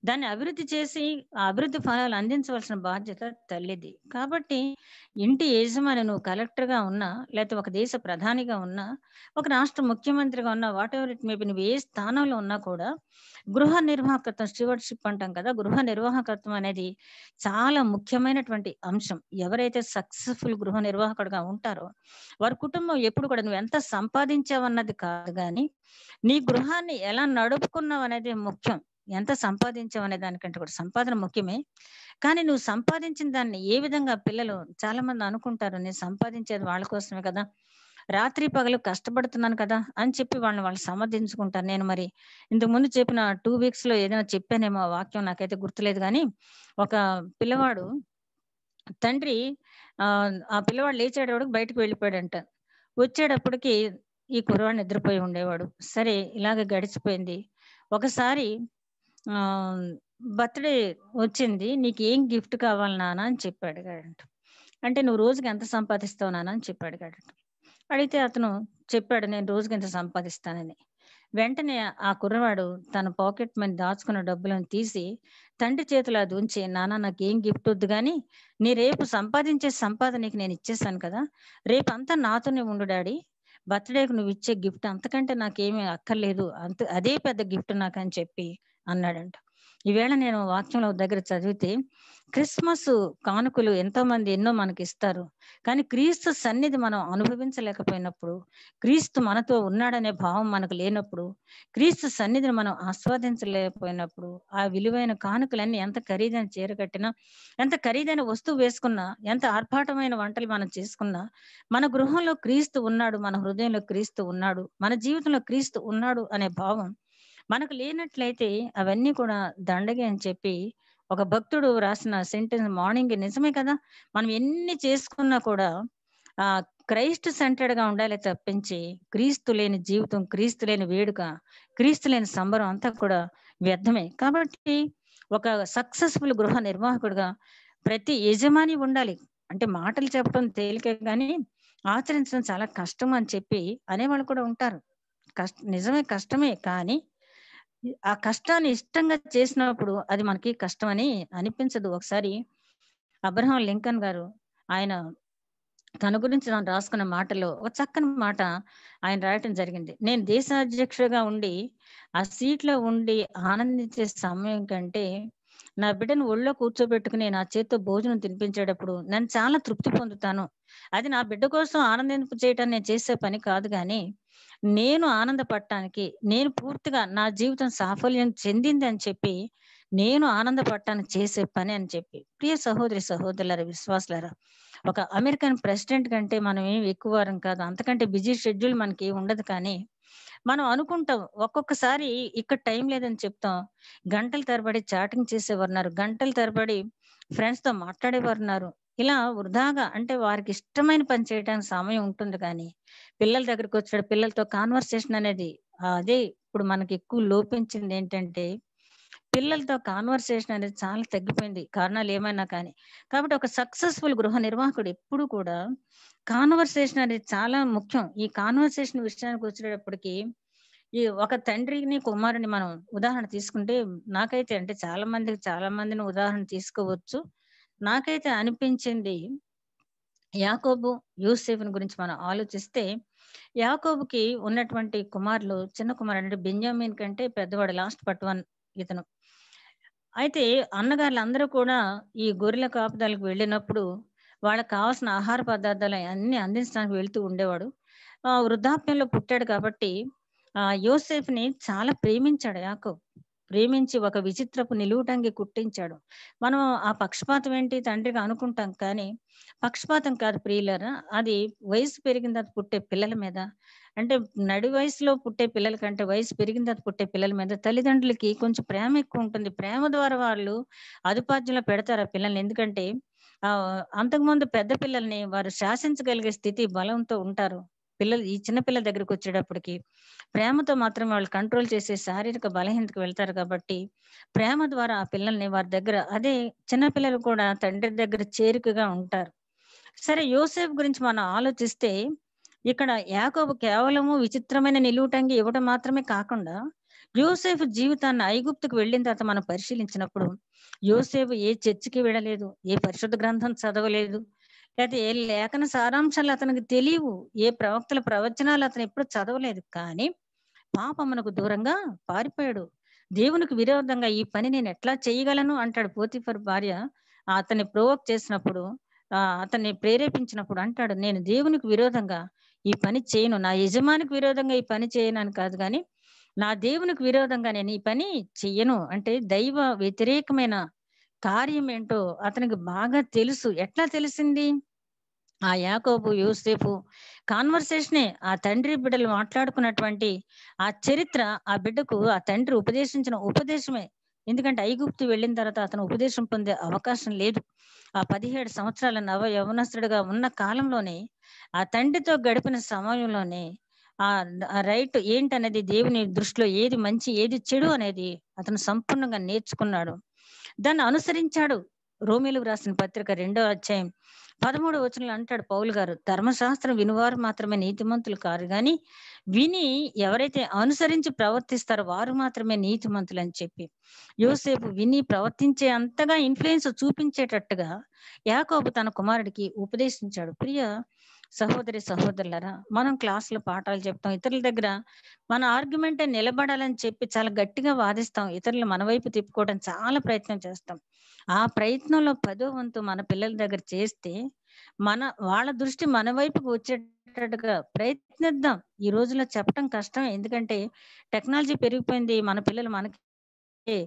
దాన్ని అభివృద్ధి చేసి ఆ అభివృద్ధి ఫలాలు అందించవలసిన బాధ్యత తల్లిది. కాబట్టి ఇంటి యజమాని, నువ్వు కలెక్టర్గా ఉన్నా, లేకపోతే ఒక దేశ ప్రధానిగా ఉన్నా, ఒక రాష్ట్ర ముఖ్యమంత్రిగా ఉన్నా, వాట్ ఎవర్ ఇట్ మేబీ, నువ్వు ఏ స్థానంలో ఉన్నా కూడా గృహ నిర్వాహకత్వం, స్టీవర్డ్షిప్ అంటాం కదా, గృహ నిర్వాహకత్వం అనేది చాలా ముఖ్యమైనటువంటి అంశం. ఎవరైతే సక్సెస్ఫుల్ గృహ నిర్వాహకుడుగా ఉంటారో వారి కుటుంబం ఎప్పుడు కూడా నువ్వు ఎంత సంపాదించావన్నది కాదు, కానీ నీ గృహాన్ని ఎలా నడుపుకున్నావు అనేది ముఖ్యం. ఎంత సంపాదించావు అనే దానికంటే కూడా సంపాదన ముఖ్యమే, కానీ నువ్వు సంపాదించిన దాన్ని ఏ విధంగా, పిల్లలు చాలా మంది అనుకుంటారు నేను సంపాదించేది వాళ్ళ కోసమే కదా, రాత్రి పగలు కష్టపడుతున్నాను కదా అని చెప్పి వాళ్ళు సమర్థించుకుంటారు. నేను మరి ఇంతకు ముందు చెప్పిన 2 weeks లో ఏదైనా చెప్పానేమో ఆ వాక్యం, నాకైతే గుర్తులేదు. కానీ ఒక పిల్లవాడు తండ్రి ఆ పిల్లవాడు లేచేటప్పటికి బయటకు వెళ్ళిపోయాడంట. వచ్చేటప్పటికి ఈ కుర్రవాడు నిద్రపోయి ఉండేవాడు. సరే ఇలాగ గడిచిపోయింది. ఒకసారి బర్త్‌డే వచ్చింది. "నీకేం గిఫ్ట్ కావాలి నాన్న" అని చెప్పి అడిగాడంట. అంటే, "నువ్వు రోజుకి ఎంత సంపాదిస్తావు నాన్న" అని చెప్పి అడిగాడట. అడిగితే అతను చెప్పాడు, "నేను రోజుకి ఇంత సంపాదిస్తానని." వెంటనే ఆ కుర్రవాడు తన పాకెట్ మనీ దాచుకున్న డబ్బులను తీసి తండ్రి చేతిలో అది ఉంచి, "నాన్న నాకేం గిఫ్ట్ వద్దు గానీ, నీ రేపు సంపాదించే సంపాదన నీకు నేను ఇచ్చేసాను కదా, రేపంతా నాతోనే ఉండు డాడీ. బర్త్‌డేకి నువ్విచ్చే గిఫ్ట్ అంతకంటే నాకేమీ అక్కర్లేదు. అదే పెద్ద గిఫ్ట్ నాకని" చెప్పి అన్నాడంట. ఈవేళ నేను వాక్యంలో దగ్గర చదివితే, క్రిస్మస్ కానుకలు ఎంతోమంది ఎన్నో మనకిస్తారు. కానీ క్రీస్తు సన్నిధి మనం అనుభవించలేకపోయినప్పుడు, క్రీస్తు మనతో ఉన్నాడనే భావం మనకు లేనప్పుడు, క్రీస్తు సన్నిధిని మనం ఆస్వాదించలేకపోయినప్పుడు, ఆ విలువైన కానుకలన్నీ ఎంత ఖరీదైన చీర కట్టినా, ఎంత ఖరీదైన వస్తువు వేసుకున్నా, ఎంత ఆర్భాటమైన వంటలు మనం చేసుకున్నా, మన గృహంలో క్రీస్తు ఉన్నాడు, మన హృదయంలో క్రీస్తు ఉన్నాడు, మన జీవితంలో క్రీస్తు ఉన్నాడు అనే భావం మనకు లేనట్లయితే అవన్నీ కూడా దండగే అని చెప్పి ఒక భక్తుడు రాసిన సెంటెన్స్ మార్నింగ్. నిజమే కదా, మనం ఎన్ని చేసుకున్నా కూడా ఆ క్రైస్ట్ సెంటర్డ్ గా ఉండాలి తప్పించి, క్రీస్తు లేని జీవితం, క్రీస్తు లేని వేడుక, క్రీస్తు లేని సంబరం అంతా కూడా వ్యర్థమే. కాబట్టి ఒక సక్సెస్ఫుల్ గృహ నిర్వాహకుడుగా ప్రతి యజమాని ఉండాలి. అంటే మాటలు చెప్పడం తేలికే కానీ ఆచరించడం చాలా కష్టం అని చెప్పి అనేవాళ్ళు కూడా ఉంటారు. నిజమే, కష్టమే. కానీ ఆ కష్టాన్ని ఇష్టంగా చేసినప్పుడు అది మనకి కష్టమని అనిపించదు. ఒకసారి అబ్రహాం లింకన్ గారు, ఆయన తన గురించి తాను రాసుకున్న మాటలో ఒక చక్కని మాట ఆయన రాయటం జరిగింది. "నేను దేశాధ్యక్షుడిగా ఉండి ఆ సీట్లో ఉండి ఆనందించే సమయం కంటే, నా బిడ్డను ఒళ్ళో కూర్చోబెట్టుకుని నా చేత్తో భోజనం తినిపించేటప్పుడు నేను చాలా తృప్తి పొందుతాను. అది నా బిడ్డ కోసం ఆనందింప చేయటాన్ని నేను చేసే పని కాదు గానీ, నేను ఆనందపడటానికి, నేను పూర్తిగా నా జీవితం సాఫల్యం చెందింది అని చెప్పి, నేను ఆనందపడటానికి చేసే పని" అని చెప్పి. ప్రియ సహోదరి సహోదరులారా, విశ్వాసులారా, ఒక అమెరికన్ ప్రెసిడెంట్ కంటే మనం ఏం ఎక్కువ వారం కాదు. అంతకంటే బిజీ షెడ్యూల్ మనకి ఉండదు. కానీ మనం అనుకుంటాం, ఒక్కొక్కసారి ఇక్కడ టైం లేదని చెప్తాం. గంటల తరబడి చాటింగ్ చేసేవారున్నారు. గంటల తరబడి ఫ్రెండ్స్ తో మాట్లాడేవారున్నారు. ఇలా వృధాగా, అంటే వారికి ఇష్టమైన పని చేయడానికి సమయం ఉంటుంది. కానీ పిల్లల దగ్గరికి వచ్చాడు, పిల్లలతో కాన్వర్సేషన్ అనేది అదే ఇప్పుడు మనకి ఎక్కువ లోపించింది. ఏంటంటే పిల్లలతో కాన్వర్సేషన్ అనేది చాలా తగ్గిపోయింది, కారణాలు ఏమైనా కానీ. కాబట్టి ఒక సక్సెస్ఫుల్ గృహ నిర్వాహకుడు ఎప్పుడు కూడా కాన్వర్సేషన్ అనేది చాలా ముఖ్యం. ఈ కాన్వర్సేషన్ విషయానికి వచ్చేటప్పటికి, ఈ ఒక తండ్రిని కుమారుని మనం ఉదాహరణ తీసుకుంటే, నాకైతే, అంటే చాలా మందిని ఉదాహరణ తీసుకోవచ్చు. నాకైతే అనిపించింది, యాకోబు యోసేపుని గురించి మనం ఆలోచిస్తే, యాకోబుకి ఉన్నటువంటి కుమారులు, చిన్న కుమారుడు అంటే బెంజామిన్ కంటే పెద్దవాడు, లాస్ట్ బట్ వన్ ఇతను. అయితే అన్నగారులందరూ కూడా ఈ గొర్రెల కాపుదలకు వెళ్ళినప్పుడు వాళ్ళకి కావాల్సిన ఆహార పదార్థాలు అన్ని అందించడానికి వెళ్తూ ఉండేవాడు. వృద్ధాప్యంలో పుట్టాడు కాబట్టి యోసేపుని చాలా ప్రేమించాడు యాకోబు. ప్రేమించి ఒక విచిత్రపు నిలువుటంగి కుట్టించాడు. మనం ఆ పక్షపాతం ఏంటి తండ్రిగా అనుకుంటాం, కానీ పక్షపాతం కాదు ప్రియులారా. అది వయసు పెరిగిన తర్వాత పుట్టే పిల్లల మీద, అంటే నడి వయసులో పుట్టే పిల్లల కంటే వయసు పెరిగిన తర్వాత పుట్టే పిల్లల మీద తల్లిదండ్రులకి కొంచెం ప్రేమ ఎక్కువ ఉంటుంది. ప్రేమ ద్వారా వాళ్ళు అదుపాజ్యంలో పెడతారు ఆ పిల్లల్ని. ఎందుకంటే అంతకుముందు పెద్ద పిల్లల్ని వారు శాసించగలిగే స్థితి బలంతో ఉంటారు. పిల్లలు ఈ చిన్న పిల్లల దగ్గరికి వచ్చేటప్పటికి ప్రేమతో మాత్రం వాళ్ళు కంట్రోల్ చేసే శారీరక బలహీనతకు వెళ్తారు కాబట్టి ప్రేమ ద్వారా ఆ పిల్లల్ని వారి దగ్గర, అదే చిన్న పిల్లలు కూడా తండ్రి దగ్గర చేరికగా ఉంటారు. సరే, యోసేపు గురించి మనం ఆలోచిస్తే ఇక్కడ యాకోబు కేవలము విచిత్రమైన నిలువుటంగి ఇవ్వడం మాత్రమే కాకుండా యోసేపు జీవితాన్ని ఐగుప్తుకు వెళ్ళిన తర్వాత మనం పరిశీలించినప్పుడు యోసేపు ఏ చర్చికి వెళ్ళలేదు, ఏ పరిశుద్ధ గ్రంథం చదవలేదు, లేకపోతే ఏ లేఖన సారాంశాలు అతనికి తెలియవు, ఏ ప్రవక్తల ప్రవచనాలు అతను ఎప్పుడు చదవలేదు. కానీ పాపమునకు దూరంగా పారిపోయాడు. దేవునికి విరోధంగా ఈ పని నేను ఎట్లా చేయగలను అంటాడు. పోతిఫర్ భార్య అతన్ని ప్రొవోక్ చేసినప్పుడు, అతన్ని ప్రేరేపించినప్పుడు అంటాడు, నేను దేవునికి విరోధంగా ఈ పని చేయను, నా యజమానికి విరోధంగా ఈ పని చేయను అని కాదు, కానీ నా దేవునికి విరోధంగా నేను ఈ పని చెయ్యను. అంటే దైవ వ్యతిరేకమైన కార్యం ఏంటో అతనికి బాగా తెలుసు. ఎట్లా తెలిసింది? ఆ యాకోబు యోసేపు కాన్వర్సేషనే, ఆ తండ్రి బిడ్డలు మాట్లాడుకున్నటువంటి ఆ చరిత్ర, ఆ బిడ్డకు ఆ తండ్రి ఉపదేశించిన ఉపదేశమే. ఎందుకంటే ఐగుప్తు వెళ్ళిన తర్వాత అతను ఉపదేశం పొందే అవకాశం లేదు. ఆ 17 సంవత్సరాల నవ యవనస్తుడిగా ఉన్న కాలంలోనే, ఆ తండ్రితో గడిపిన సమయంలోనే ఆ రైట్ ఏంటనేది, దేవుని దృష్టిలో ఏది మంచి ఏది చెడు అనేది అతను సంపూర్ణంగా నేర్చుకున్నాడు. దాన్ని అనుసరించాడు. రోమీలకు రాసిన పత్రిక 2వ అధ్యాయం 13వ వచనంలో అంటాడు పౌలు గారు, ధర్మశాస్త్రం వినువారు మాత్రమే నీతిమంతులు కారు, గాని విని ఎవరైతే అనుసరించి ప్రవర్తిస్తారో వారు మాత్రమే నీతిమంతులు అని చెప్పి, యోసేపు విని ప్రవర్తించే అంతగా ఇన్ఫ్లుయెన్స్ చూపించేటట్టుగా యాకోబు తన కుమారుడికి ఉపదేశించాడు. ప్రియ సహోదరి సహోదరులరా, మనం క్లాసులో పాఠాలు చెప్తాం, ఇతరుల దగ్గర మన ఆర్గ్యుమెంట్ నిలబడాలని చెప్పి చాలా గట్టిగా వాదిస్తాం, ఇతరులు మన వైపు తిప్పుకోవడం చాలా ప్రయత్నం చేస్తాం. ఆ ప్రయత్నంలో 10వ వంతు మన పిల్లల దగ్గర చేస్తే వాళ్ళ దృష్టి మన వైపుకు వచ్చేటట్టుగా ప్రయత్నిద్దాం. ఈ రోజుల్లో చెప్పడం కష్టమే, ఎందుకంటే టెక్నాలజీ పెరిగిపోయింది. మన పిల్లలు మనకి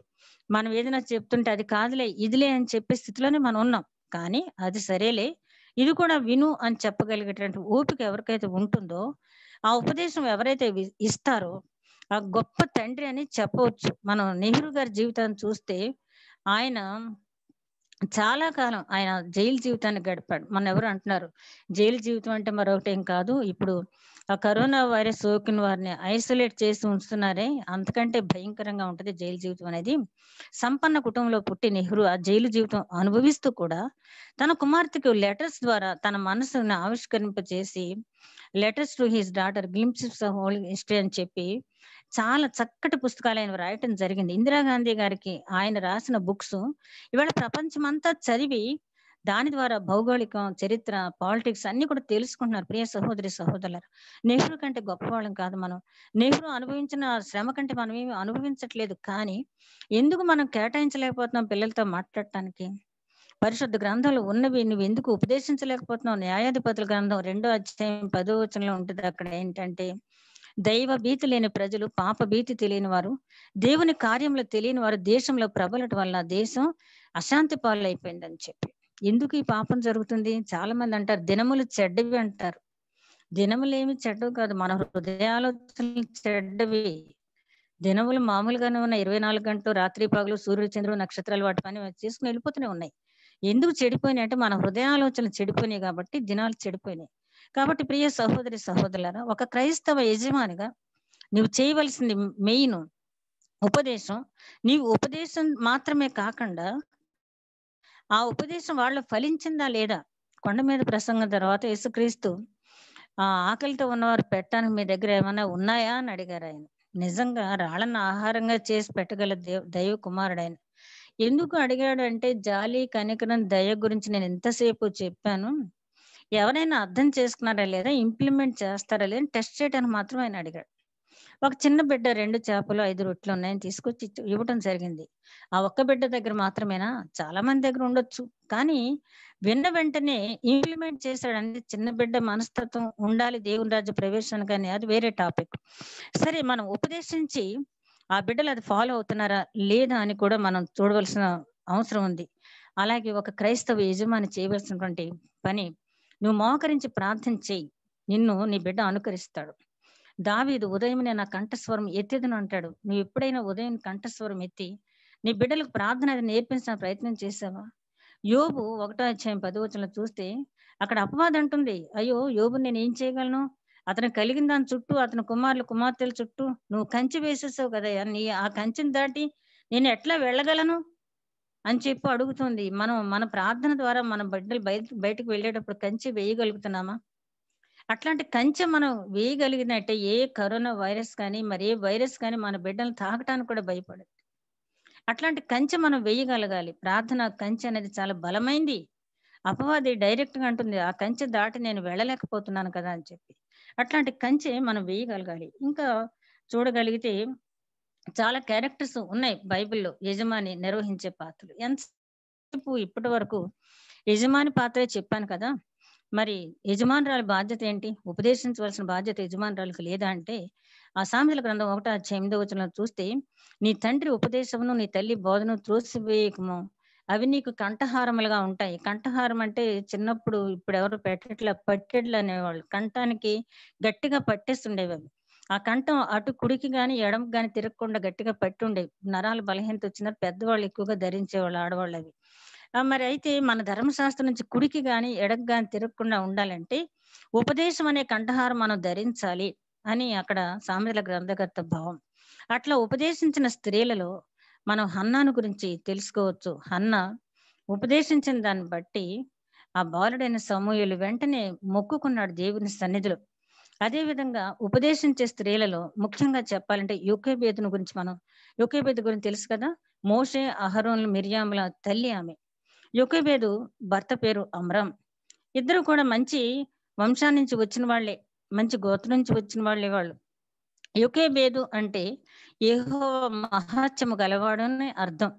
మనం ఏదైనా చెప్తుంటే అది కాదులే ఇదిలే అని చెప్పే స్థితిలోనే మనం ఉన్నాం. కానీ అది సరేలే, ఇది కూడా విను అని చెప్పగలిగేటువంటి ఓపిక ఎవరికైతే ఉంటుందో, ఆ ఉపదేశం ఎవరైతే ఇస్తారో ఆ గొప్ప తండ్రి అని చెప్పవచ్చు. మనం నెహ్రూ గారి జీవితాన్ని చూస్తే ఆయన చాలా కాలం ఆయన జైలు జీవితాన్ని గడిపాడు. మన ఎవరు అంటున్నారు జైలు జీవితం అంటే మరొకటేం కాదు, ఇప్పుడు ఆ కరోనా వైరస్ సోకిన వారిని ఐసోలేట్ చేసి ఉంచుతున్నారే, అంతకంటే భయంకరంగా ఉంటది జైలు జీవితం అనేది. సంపన్న కుటుంబంలో పుట్టి నెహ్రూ ఆ జైలు జీవితం అనుభవిస్తూ కూడా తన కుమార్తెకు లెటర్స్ ద్వారా తన మనసును ఆవిష్కరింపచేసి, letters to his daughter glimpses of whole history అని చెప్పి చాలా చక్కటి పుస్తకాలు ఆయన రాయటం జరిగింది. ఇందిరాగాంధీ గారికి ఆయన రాసిన బుక్స్ ఇవాళ ప్రపంచమంతా చదివి దాని ద్వారా భౌగోళికం, చరిత్ర, పాలిటిక్స్ అన్ని కూడా తెలుసుకుంటున్నారు. ప్రియ సహోదరి సహోదరులారా, నెహ్రూ కంటే గొప్పవాళ్ళం కాదు మనం. నెహ్రూ అనుభవించిన శ్రమ కంటే మనం ఏమి అనుభవించట్లేదు. కానీ ఎందుకు మనం కేటాయించలేకపోతున్నాం పిల్లలతో మాట్లాడటానికి? పరిశుద్ధ గ్రంథాలు ఉన్నవి నువ్వు ఎందుకు ఉపదేశించలేకపోతున్నావు? న్యాయాధిపతుల గ్రంథం 2వ అధ్యాయం 10వ వచనంలో ఉంటుంది. అక్కడ ఏంటంటే, దైవ భీతి లేని ప్రజలు, పాప భీతి తెలియని వారు, దేవుని కార్యములు తెలియని వారు దేశంలో ప్రబలటం వల్ల దేశం అశాంతి పాలైపోయిందని చెప్పి. ఎందుకు ఈ పాపం జరుగుతుంది? చాలా మంది అంటారు దినములు చెడ్డవి అంటారు. దినములు ఏమి చెడ్డవి కాదు, మన హృదయాలోచనలు చెడ్డవి. దినములు మామూలుగానే ఉన్నాయి, 24 గంటలు, రాత్రి పగలు, సూర్యుడు చంద్రుడు నక్షత్రాలు వాటి పని చేసుకుని వెళ్ళిపోతూనే ఉన్నాయి. ఎందుకు చెడిపోయినాయి అంటే మన హృదయాలోచనలు చెడిపోయినాయి కాబట్టి దినాలు చెడిపోయినాయి. కాబట్టి ప్రియ సహోదరి సహోదరులారా, ఒక క్రైస్తవ యజమానిగా నువ్వు చేయవలసింది మెయిన్ ఉపదేశం. నీవు ఉపదేశం మాత్రమే కాకుండా ఆ ఉపదేశం వాళ్ళు ఫలించిందా లేదా? కొండ మీద ప్రసంగం తర్వాత యేసుక్రీస్తు ఆకలితో ఉన్నవారు పెట్టడానికి మీ దగ్గర ఏమైనా ఉన్నాయా అని అడిగారు ఆయన. నిజంగా రాళ్ళను ఆహారంగా చేసి పెట్టగల దైవ కుమారుడు ఆయన. ఎందుకు అడిగాడు అంటే, జాలి, కనికరం, దయ గురించి నేను ఎంతసేపు చెప్పాను. ఎవరైనా అర్థం చేసుకున్నారా లేదా, ఇంప్లిమెంట్ చేస్తారా లేదా టెస్ట్ చేయడానికి మాత్రం ఆయన అడిగాడు. ఒక చిన్న బిడ్డ 2 చేపలు 5 రొట్టెలు ఉన్నాయని తీసుకొచ్చి ఇవ్వటం జరిగింది. ఆ ఒక్క బిడ్డ దగ్గర మాత్రమేనా? చాలా మంది దగ్గర ఉండొచ్చు. కానీ విన్న వెంటనే ఇంప్లిమెంట్ చేశాడంటే చిన్న బిడ్డ మనస్తత్వం ఉండాలి దేవుని రాజ్య ప్రవేశానికని, అది వేరే టాపిక్. సరే, మనం ఉపదేశించి ఆ బిడ్డలు అది ఫాలో అవుతున్నారా లేదా అని కూడా మనం చూడవలసిన అవసరం ఉంది. అలాగే ఒక క్రైస్తవ యజమాని చేయవలసినటువంటి పని, నువ్వు మోకరించి ప్రార్థన చేయి, నిన్ను నీ బిడ్డ అనుకరిస్తాడు. దావీదు ఉదయమునే నా కంఠస్వరం ఎత్తేదను అంటాడు. నువ్వు ఎప్పుడైనా ఉదయం కంఠస్వరం ఎత్తి నీ బిడ్డలకు ప్రార్థన అది నేర్పించిన ప్రయత్నం చేసావా? యోబు 1:10 చూస్తే అక్కడ అపవాది అంటుంది, అయ్యో యోబు నేను ఏం చేయగలను, అతను కలిగిన దాని చుట్టూ, అతని కుమారులు కుమార్తెల చుట్టూ నువ్వు కంచె వేసేసావు కదా, నీ ఆ కంచెని దాటి నేను ఎట్లా వెళ్ళగలను అని చెప్పి అడుగుతుంది. మనం మన ప్రార్థన ద్వారా మన బిడ్డలు బయటకు వెళ్ళేటప్పుడు కంచె వేయగలుగుతున్నామా? అట్లాంటి కంచె మనం వేయగలిగినట్టే ఏ కరోనా వైరస్ కానీ మరి ఏ వైరస్ కానీ మన బిడ్డలను తాకటానికి కూడా భయపడదు. అట్లాంటి కంచె మనం వేయగలగాలి. ప్రార్థన కంచె అనేది చాలా బలమైంది. అపవాది డైరెక్ట్ గా అంటుంది, ఆ కంచె దాటి నేను వెళ్ళలేకపోతున్నాను కదా అని చెప్పి. అట్లాంటి కంచె మనం వేయగలగాలి. ఇంకా చూడగలిగితే చాలా క్యారెక్టర్స్ ఉన్నాయి బైబిల్లో యజమాని నిర్వహించే పాత్రలు. ఎంతసేపు ఇప్పటి వరకు యజమాని పాత్రే చెప్పాను కదా. మరి యజమానురాలి బాధ్యత ఏంటి? ఉపదేశించవలసిన బాధ్యత యజమానురాలకు లేదా అంటే, ఆ సామెతల గ్రంథం 1:8 చూస్తే, నీ తండ్రి ఉపదేశమును నీ తల్లి బోధను త్రోసివేయకము, అవి నీకు కంఠహారములుగా ఉంటాయి. కంఠహారం అంటే చిన్నప్పుడు ఇప్పుడు ఎవరు పెట్టట్ల, పట్టెడ్లు అనేవాళ్ళు. కంఠానికి గట్టిగా పట్టేస్తుండేవి అవి. ఆ కంఠం అటు కుడికి గాని ఎడమకి గాని తిరగకుండా గట్టిగా పట్టి ఉండేవి. నరాల బలహీనత వచ్చిన పెద్దవాళ్ళు ఎక్కువగా ధరించేవాళ్ళు, ఆడవాళ్ళు అవి. మరి అయితే మన ధర్మశాస్త్రం నుంచి కుడికి గాని ఎడకి గాని తిరగకుండా ఉండాలంటే ఉపదేశం అనే కంఠహారం మనం ధరించాలి అని అక్కడ సామెతల గ్రంథకర్త భావం. అట్లా ఉపదేశించిన స్త్రీలలో మనం హన్నాను గురించి తెలుసుకోవచ్చు. హన్న ఉపదేశించిన దాన్ని బట్టి ఆ బాలుడైన సమూయేలు వెంటనే మొక్కుకున్నాడు దేవుని సన్నిధిలో. అదే విధంగా ఉపదేశించే స్త్రీలలో ముఖ్యంగా చెప్పాలంటే యోకేబేదును గురించి యోకేబేదు గురించి తెలుసు కదా. మోషే అహరోన్లు మిర్యాముల తల్లి ఆమె. యోకేబేదు భర్త పేరు అమ్రాం. ఇద్దరు కూడా మంచి వంశాన్ని నుంచి వచ్చిన వాళ్ళే, మంచి గోత్రం నుంచి వచ్చిన వాళ్ళు. యోకేబేదు అంటే యెహోవా మహాత్మ్యము గలవాడు అని అర్థం.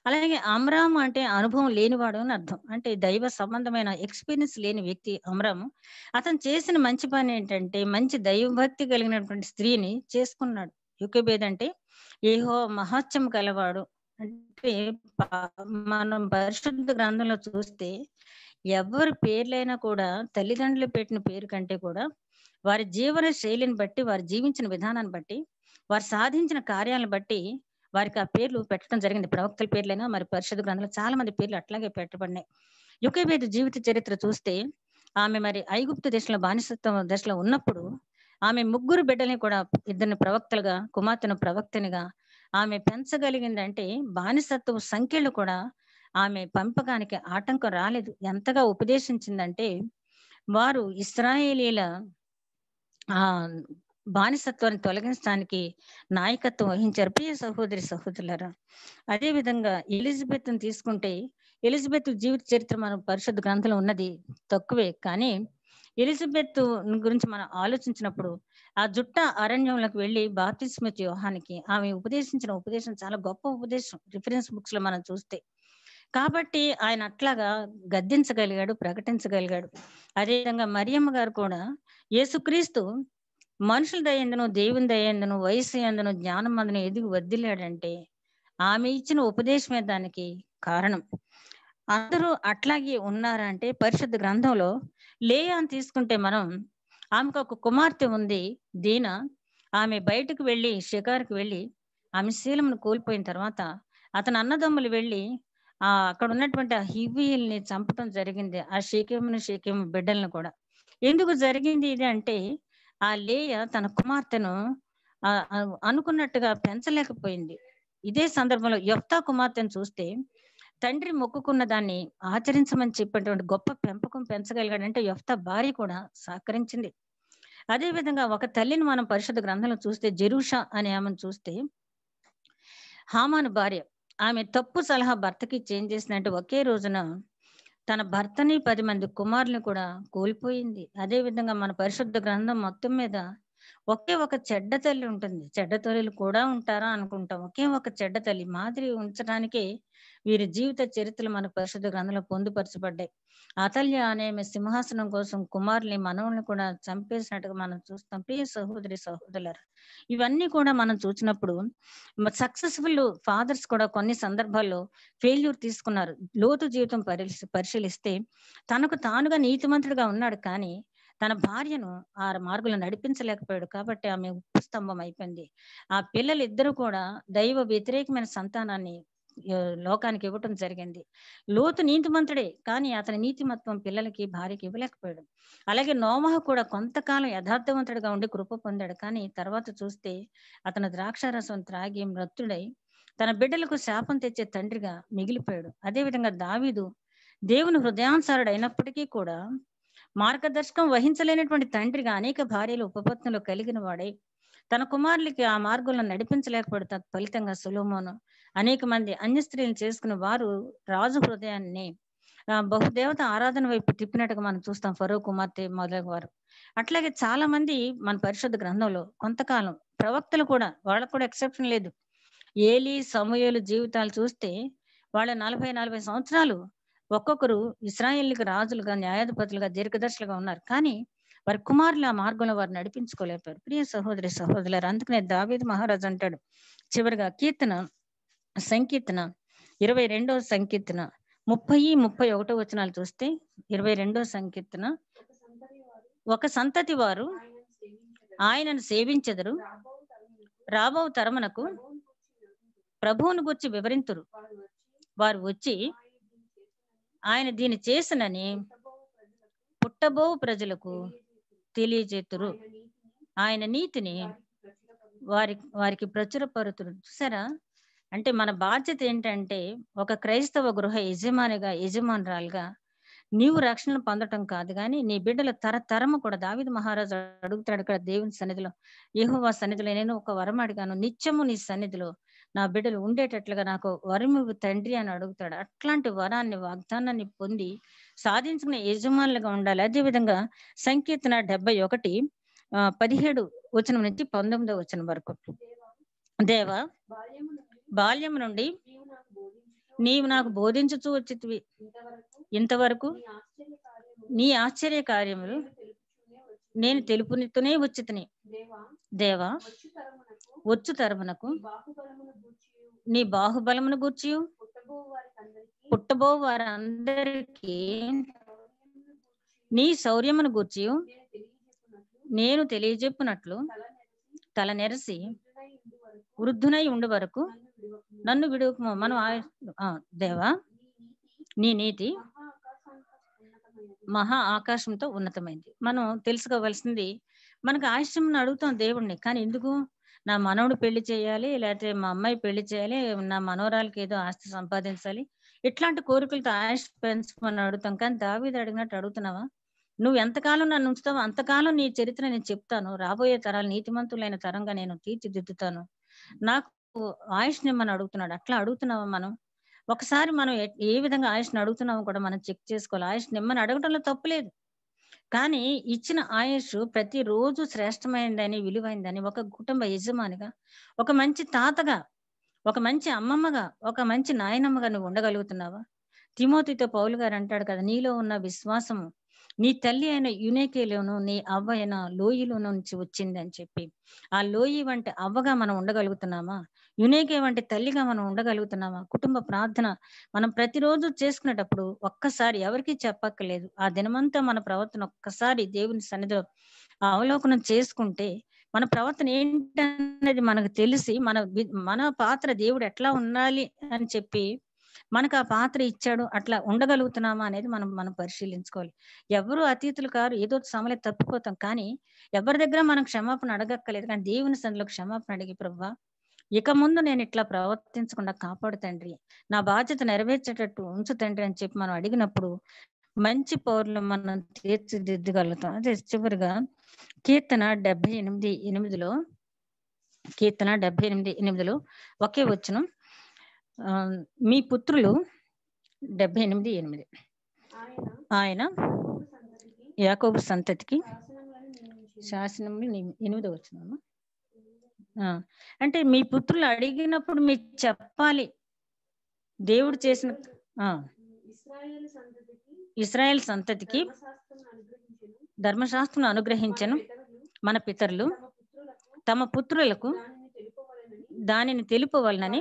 అలాగే అమ్రాం అంటే అనుభవం లేనివాడు అని అర్థం. అంటే దైవ సంబంధమైన ఎక్స్పీరియన్స్ లేని వ్యక్తి అమ్రాము. అతను చేసిన మంచి పని ఏంటంటే మంచి దైవభక్తి కలిగినటువంటి స్త్రీని చేసుకున్నాడు. యోకేబేదు అంటే యెహోవా మహాత్మ్యం గలవాడు. అంటే మనం పరిశుద్ధ గ్రంథంలో చూస్తే ఎవరి పేర్లైనా కూడా తల్లిదండ్రులు పెట్టిన పేరు కంటే కూడా వారి జీవన శైలిని బట్టి, వారు జీవించిన విధానాన్ని బట్టి, వారు సాధించిన కార్యాలను బట్టి వారికి ఆ పేర్లు పెట్టడం జరిగింది. ప్రవక్తల పేర్లైనా మరి పరిశుద్ధ గ్రంథంలో చాలా మంది పేర్లు అట్లాగే పెట్టబడినాయి. యోకేబేదు జీవిత చరిత్ర చూస్తే ఆమె మరి ఐగుప్తు దేశంలో బానిసత్వం దశలో ఉన్నప్పుడు ఆమె 3 బిడ్డల్ని కూడా, 2 ప్రవక్తలుగా, కుమార్తెను ప్రవక్తనిగా ఆమె పెంచగలిగిందంటే బానిసత్వ సంఖ్యలు కూడా ఆమె పెంపకానికి ఆటంకం రాలేదు. ఎంతగా ఉపదేశించిందంటే వారు ఇశ్రాయేలీల ఆ బానిసత్వాన్ని తొలగించడానికి నాయకత్వం వహించారు. ప్రియ సహోదరి సహోదరులారా, అదే విధంగా ఎలిజబెత్ తీసుకుంటే ఎలిజబెత్ జీవిత చరిత్ర మన పరిశుద్ధ గ్రంథంలో ఉన్నది తక్కువే. కానీ ఎలిజబెత్ గురించి మనం ఆలోచించినప్పుడు ఆ జుట్ట అరణ్యంలోకి వెళ్ళి బాప్తిస్మా యోహానికి ఆమె ఉపదేశించిన ఉపదేశం చాలా గొప్ప ఉపదేశం. రిఫరెన్స్ బుక్స్ లో మనం చూస్తే, కాబట్టి ఆయన అట్లాగా గద్దించగలిగాడు, ప్రకటించగలిగాడు. అదేవిధంగా మరియమ్మ గారు కూడా యేసుక్రీస్తు మనుషుల దయందును దేవుని దయందును వయసు ఎందును జ్ఞానం అందును ఎదిగి వర్ధిల్లాడంటే ఆమె ఇచ్చిన ఉపదేశమే దానికి కారణం. అందరూ అట్లాగే ఉన్నారంటే పరిశుద్ధ గ్రంథంలో లేయాని తీసుకుంటే మనం, ఆమెకు ఒక కుమార్తె ఉంది దీనా. ఆమె బయటకు వెళ్ళి షికారుకు వెళ్ళి ఆమె శీలమును కోల్పోయిన తర్వాత అతని అన్నదమ్ములు వెళ్ళి అక్కడ ఉన్నటువంటి ఆ హివ్వీయుల్ని చంపడం జరిగింది. ఆ షేకెము బిడ్డలను కూడా. ఎందుకు జరిగింది ఇది అంటే ఆ లేయ తన కుమార్తెను అనుకున్నట్టుగా పెంచలేకపోయింది. ఇదే సందర్భంలో యెఫ్తా కుమార్తెను చూస్తే తండ్రి మొక్కుకున్న దాన్ని ఆచరించమని చెప్పినటువంటి గొప్ప పెంపకం పెంచగలిగాడంటే యెఫ్తా భార్య కూడా సహకరించింది. అదే విధంగా ఒక తల్లిని మనం పరిశుద్ధ గ్రంథంలో చూస్తే జెరూషా అనే ఆమెను చూస్తే హామాను భార్య. ఆమె తప్పు సలహా భర్తకి చేంజ్ చేసిందంటే ఒకే రోజున తన భర్తని 10 మంది కుమారుల్ని కూడా కోల్పోయింది. అదే విధంగా మన పరిశుద్ధ గ్రంథం మొత్తం మీద ఒకే ఒక చెడ్డ తల్లి ఉంటుంది. చెడ్డ తల్లులు కూడా ఉంటారా అనుకుంటాం. ఒకే ఒక చెడ్డ తల్లి మాదిరి ఉంచడానికే వీరి జీవిత చరిత్రలు మన పరిశుద్ధ గ్రంథంలో పొందుపరచబడ్డాయి. అతల్య అనే ఆమె సింహాసనం కోసం కుమారుల్ని మనవుల్ని కూడా చంపేసినట్టుగా మనం చూస్తాం. ప్రియ సహోదరి సహోదరులారా, ఇవన్నీ కూడా మనం చూసినప్పుడు సక్సెస్ఫుల్ ఫాదర్స్ కూడా కొన్ని సందర్భాల్లో ఫెయిల్యూర్ తీసుకున్నారు. లోతు జీవితం పరిశీలిస్తే తనకు తానుగా నీతిమంతుడిగా ఉన్నాడు, కానీ తన భార్యను ఆ మార్గంలో నడిపించలేకపోయాడు. కాబట్టి ఆమె ఉప్పు స్తంభం అయిపోయింది. ఆ పిల్లలు ఇద్దరు కూడా దైవ వ్యతిరేకమైన సంతానాన్ని లోకానికి ఇవ్వటం జరిగింది. లోతు నీతిమంతుడే, కానీ అతని నీతిమత్వం పిల్లలకి భార్యకి ఇవ్వలేకపోయాడు. అలాగే నోవహు కూడా కొంతకాలం యథార్థవంతుడిగా ఉండి కృప పొందాడు, కానీ తర్వాత చూస్తే అతను ద్రాక్షారసం త్రాగి మృత్యుడై తన బిడ్డలకు శాపం తెచ్చే తండ్రిగా మిగిలిపోయాడు. అదేవిధంగా దావీదు దేవుని హృదయానుసారుడు అయినప్పటికీ కూడా మార్గదర్శకం వహించలేనటువంటి తండ్రిగా అనేక భార్యలు ఉపపత్నులు కలిగిన వాడై తన కుమారులకి ఆ మార్గంలో నడిపించలేకపోయాడు. ఫలితంగా సొలొమోను అనేక మంది అన్య స్త్రీలను చేసుకున్న వారు రాజు హృదయాన్ని బహుదేవత ఆరాధన వైపు తిప్పినట్టుగా మనం చూస్తాం. ఫరో కుమార్తె మొదలగు వారు. అట్లాగే చాలా మంది మన పరిశుద్ధ గ్రంథంలో కొంతకాలం ప్రవక్తలు కూడా, వాళ్ళకు కూడా ఎక్సెప్షన్ లేదు. ఏలీ సమూయేలు జీవితాలు చూస్తే వాళ్ళ 40 సంవత్సరాలు ఒక్కొక్కరు ఇశ్రాయేలుకి రాజులుగా, న్యాయాధిపతులుగా, దీర్ఘదర్శులుగా ఉన్నారు, కానీ వారి కుమారులు ఆ మార్గంలో వారు నడిపించుకోలేకపోయారు. ప్రియ సహోదరి సహోదరులారు, అందుకనే దావీదు మహారాజు అంటాడు చివరిగా సంకీర్తన 22వ సంకీర్తన 30-31 వచనాలు చూస్తే 22వ సంకీర్తన, ఒక సంతతి వారు ఆయనను సేవించెదరు, రాబో తరమునకు ప్రభువును గురించి వివరింతురు, వారు వచ్చి ఆయన దీన్ని చేసినని పుట్టబో ప్రజలకు తెలియజేతురు, ఆయన నీతిని వారికి ప్రచురపరుతురు. చూసారా, అంటే మన బాధ్యత ఏంటంటే ఒక క్రైస్తవ గృహ యజమానురాలుగా నీవు రక్షణ పొందటం కాదు, కానీ నీ బిడ్డల తరతరము కూడా. దావీదు మహారాజు అడుగుతాడు ఇక్కడ దేవుని సన్నిధిలో, యెహోవా సన్నిధిలో, నేను ఒక వరం అడిగాను, నిత్యము నీ సన్నిధిలో నా బిడ్డలు ఉండేటట్లుగా నాకు వరము తండ్రి అని అడుగుతాడు. అట్లాంటి వరాన్ని, వాగ్దానాన్ని పొంది సాధించుకునే యజమానులుగా ఉండాలి. అదేవిధంగా సంకీర్తన 71 17 వచనం నుంచి 19వ వచనం వరకు, దేవా బాల్యము నుండి నీవు నాకు బోధించుచూ వచ్చితివి, ఇంతవరకు నీ ఆశ్చర్య కార్యములు నేను తెలుపుతూనే వచ్చితిని. దేవా వచ్చు తరమునకు నీ బాహుబలమును గూర్చి పుట్టబో వారందరికీ నీ శౌర్యమును గూర్చి నేను తెలియజెప్పునట్లు తల నెరసి వృద్ధునై ఉండు వరకు నన్ను విడువకుము. మనం దేవా నీ నీతి మహా ఆకాశంతో ఉన్నతమైంది. మనం తెలుసుకోవాల్సింది, మనకు ఆశ్రమం అడుగుతాం దేవుణ్ణి, కానీ ఎందుకు నా మనవడు పెళ్లి చేయాలి, లేకపోతే మా అమ్మాయి పెళ్లి చేయాలి, నా మనవరాలకి ఏదో ఆస్తి సంపాదించాలి, ఇట్లాంటి కోరికలతో ఆయుష్ పెంచుకొని అడుగుతాం. కానీ దావీదు అడిగినట్టు అడుగుతున్నావా? నువ్వు ఎంతకాలం నన్ను ఉంచుతావో అంతకాలం నీ చరిత్ర నేను చెప్తాను, రాబోయే తరాలు నీతిమంతులైన తరంగా నేను తీర్చిదిద్దుతాను, నాకు ఆయుష్ నిమ్మని అడుగుతున్నాడు. అట్లా అడుగుతున్నావా? మనం ఒకసారి మనం ఏ విధంగా ఆయుష్ని అడుగుతున్నామో కూడా మనం చెక్ చేసుకోవాలి. ఆయుష్ నిమ్మని అడగటంలో తప్పులేదు, కానీ ఇచ్చిన ఆయుష్ ప్రతిరోజు శ్రేష్టమైనదని, విలువైందని ఒక కుటుంబ యజమానిగా, ఒక మంచి తాతగా, ఒక మంచి అమ్మమ్మగా, ఒక మంచి నాయనమ్మగా నువ్వు ఉండగలుగుతున్నావా? తిమోతితో పౌలు గారు అంటాడు కదా, నీలో ఉన్న విశ్వాసము నీ తల్లి అయిన యునేకేలోను నీ అవ్వ అయిన లోయలో నుంచి వచ్చింది అని చెప్పి, ఆ లోయి వంటి అవ్వగా మనం ఉండగలుగుతున్నామా? యునేకే వంటి తల్లిగా మనం ఉండగలుగుతున్నామా? కుటుంబ ప్రార్థన మనం ప్రతిరోజు చేసుకునేటప్పుడు ఒక్కసారి ఎవరికి చెప్పక్కర్లేదు, ఆ దినమంతా మన ప్రవర్తన ఒక్కసారి దేవుని సన్నిధిలో అవలోకనం చేసుకుంటే మన ప్రవర్తన ఏంటనేది మనకు తెలిసి మన పాత్ర దేవుడు ఎట్లా ఉండాలి అని చెప్పి మనకు ఆ పాత్ర ఇచ్చాడు, అట్లా ఉండగలుగుతున్నామా అనేది మనం పరిశీలించుకోవాలి. ఎవరు అతీతులు కారు, ఏదో సమయంలో తప్పిపోతాం, కానీ ఎవరి దగ్గర మనం క్షమాపణ అడగక్కర్లేదు. కానీ దేవుని సన్నిధిలో క్షమాపణ అడిగి, ప్రభువా ఇక ముందు నేను ఇట్లా ప్రవర్తించకుండా కాపాడు తండ్రి, నా బాధ్యత నెరవేర్చేటట్టు ఉంచు తండ్రి అని చెప్పి మనం అడిగినప్పుడు మంచి పౌరులు మనం తీర్చిదిద్దగలుగుతాం. అదే చివరిగా కీర్తన 78:8లో కీర్తన 78:8లో ఒకే వచనం, మీ పుత్రులు 78:8 ఆయన యాకోబు సంతతికి శాసనములు 8వ వచనం. అంటే మీ పుత్రులు అడిగినప్పుడు మీరు చెప్పాలి దేవుడు చేసిన ఇశ్రాయేలు సంతతికి ధర్మశాస్త్రం అనుగ్రహించను మన పితరులు తమ పుత్రులకు దానిని తెలుపవలనని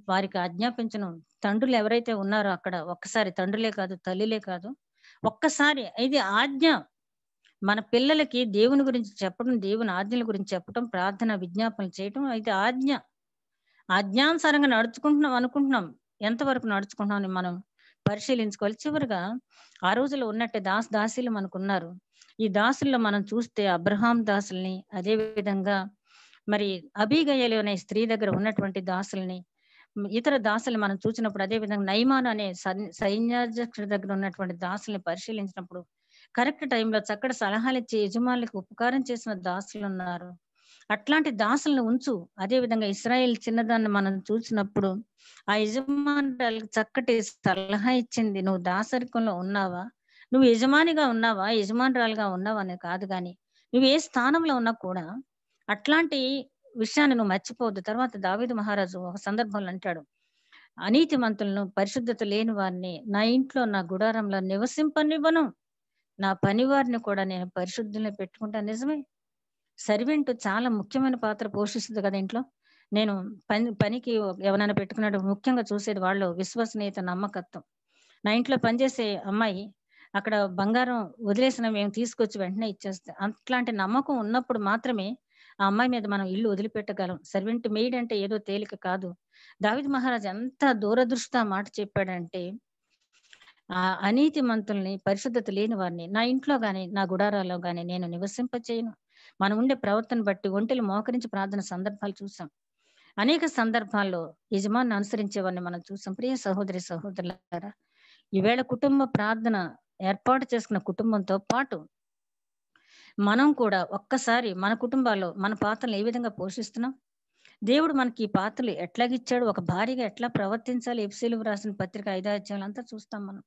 వారికి ఆజ్ఞాపించను. తండ్రులు ఎవరైతే ఉన్నారో అక్కడ ఒక్కసారి, తండ్రులే కాదు తల్లిలే కాదు, ఒక్కసారి ఇది ఆజ్ఞ. మన పిల్లలకి దేవుని గురించి చెప్పడం, దేవుని ఆజ్ఞల గురించి చెప్పడం, ప్రార్థన విజ్ఞాపనలు చేయటం అయితే ఆజ్ఞ. ఆజ్ఞానుసారంగా నడుచుకుంటున్నాం అనుకుంటున్నాం, ఎంతవరకు నడుచుకుంటున్నాం మనం పరిశీలించుకోవాలి. చివరిగా ఆ రోజులో ఉన్నట్టే దాసీలు మనకున్నారు. ఈ దాసుల్లో మనం చూస్తే అబ్రహాం దాసుల్ని, అదే విధంగా మరి అబీగయలు అనే స్త్రీ దగ్గర ఉన్నటువంటి దాసుల్ని, ఇతర దాసుల్ని మనం చూసినప్పుడు, అదే విధంగా నయమాను అనే సైన్యాధ్యక్షుడి దగ్గర ఉన్నటువంటి దాసుల్ని పరిశీలించినప్పుడు కరెక్ట్ టైంలో చక్కటి సలహాలు ఇచ్చి యజమానులకు ఉపకారం చేసిన దాసులు ఉన్నారు. అట్లాంటి దాసులను ఉంచు. అదే విధంగా ఇశ్రాయేల్ చిన్నదాన్ని మనం చూసినప్పుడు ఆ యజమానురాలకు చక్కటి సలహా ఇచ్చింది. నువ్వు దాసరికంలో ఉన్నావా, నువ్వు యజమానిగా ఉన్నావా, యజమానురాలుగా ఉన్నావా అని కాదు, కానీ నువ్వు ఏ స్థానంలో ఉన్నా కూడా అట్లాంటి విషయాన్ని నువ్వు మర్చిపోవద్దు. తర్వాత దావీదు మహారాజు ఒక సందర్భంలో అంటాడు, అనీతిమంతులను, పరిశుద్ధత లేని వారిని నా ఇంట్లో, నా గుడారంలో నివసింపనివ్వను, నా పని వారిని కూడా నేను పరిశుద్ధంగా పెట్టుకుంటాను. నిజమే, సర్వెంట్ చాలా ముఖ్యమైన పాత్ర పోషిస్తుంది కదా ఇంట్లో. నేను పనికి ఎవరైనా పెట్టుకున్నాడు, ముఖ్యంగా చూసేది వాళ్ళు విశ్వసనీయత, నమ్మకత్వం. నా ఇంట్లో పనిచేసే అమ్మాయి అక్కడ బంగారం వదిలేసిన మేము తీసుకొచ్చి వెంటనే ఇచ్చేస్తే, అట్లాంటి నమ్మకం ఉన్నప్పుడు మాత్రమే ఆ అమ్మాయి మీద మనం ఇల్లు వదిలిపెట్టగలం. సర్వెంట్ మెయిడ్ అంటే ఏదో తేలిక కాదు. దావీదు మహారాజు ఎంత దూరదృష్టి ఆ మాట చెప్పాడంటే, ఆ అనీతి మంతుల్ని, పరిశుద్ధత లేని వారిని నా ఇంట్లో గాని, నా గుడారాల్లో గాని నేను నివసింపచేయను. మనం ఉండే ప్రవర్తన బట్టి ఒంటెలు మోకరించి ప్రార్థన సందర్భాలు చూసాం. అనేక సందర్భాల్లో యజమాని అనుసరించే వారిని మనం చూసాం. ప్రియ సహోదరి సహోదరులారా, ఈవేళ కుటుంబ ప్రార్థన ఏర్పాటు చేసుకున్న కుటుంబంతో పాటు మనం కూడా ఒక్కసారి మన కుటుంబాల్లో మన పాత్రలు ఏ విధంగా పోషిస్తున్నాం, దేవుడు మనకి ఈ పాత్రలు ఎట్లాగిచ్చాడు, ఒక భార్యగా ఎట్లా ప్రవర్తించాలి, ఎఫెసీయులకు రాసిన పత్రిక 5వ అధ్యాయం అంతా చూస్తాం. మనం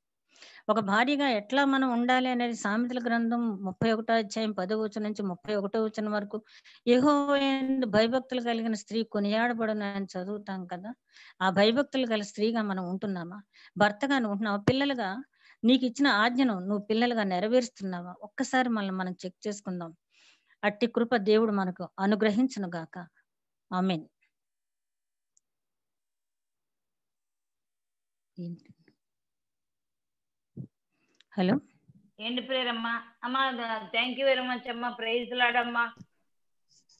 ఒక భార్యగా ఎట్లా మనం ఉండాలి అనేది సామెతల గ్రంథం 31వ అధ్యాయం 10వ వచనం నుంచి 31వ వచనం వరకు యెహోవా యందు భయభక్తులు కలిగిన స్త్రీ కొనియాడబడును అని చదువుతాం కదా. ఆ భయభక్తులు గల స్త్రీగా మనం ఉంటున్నామా? భర్తగా నువ్వు ఉంటున్నావా? పిల్లలుగా నీకు ఇచ్చిన ఆజ్ఞను నువ్వు పిల్లలుగా నెరవేరుస్తున్నావా? ఒక్కసారి మనం చెక్ చేసుకుందాం. అట్టి కృప దేవుడు మనకు అనుగ్రహించును గాక. ఆమేన్. హలో, ఏంటి ప్రేయర్ అమ్మా? అమ్మా థ్యాంక్ యూ వెరీ మచ్ అమ్మా. ప్రైజ్ లాడమ్మా.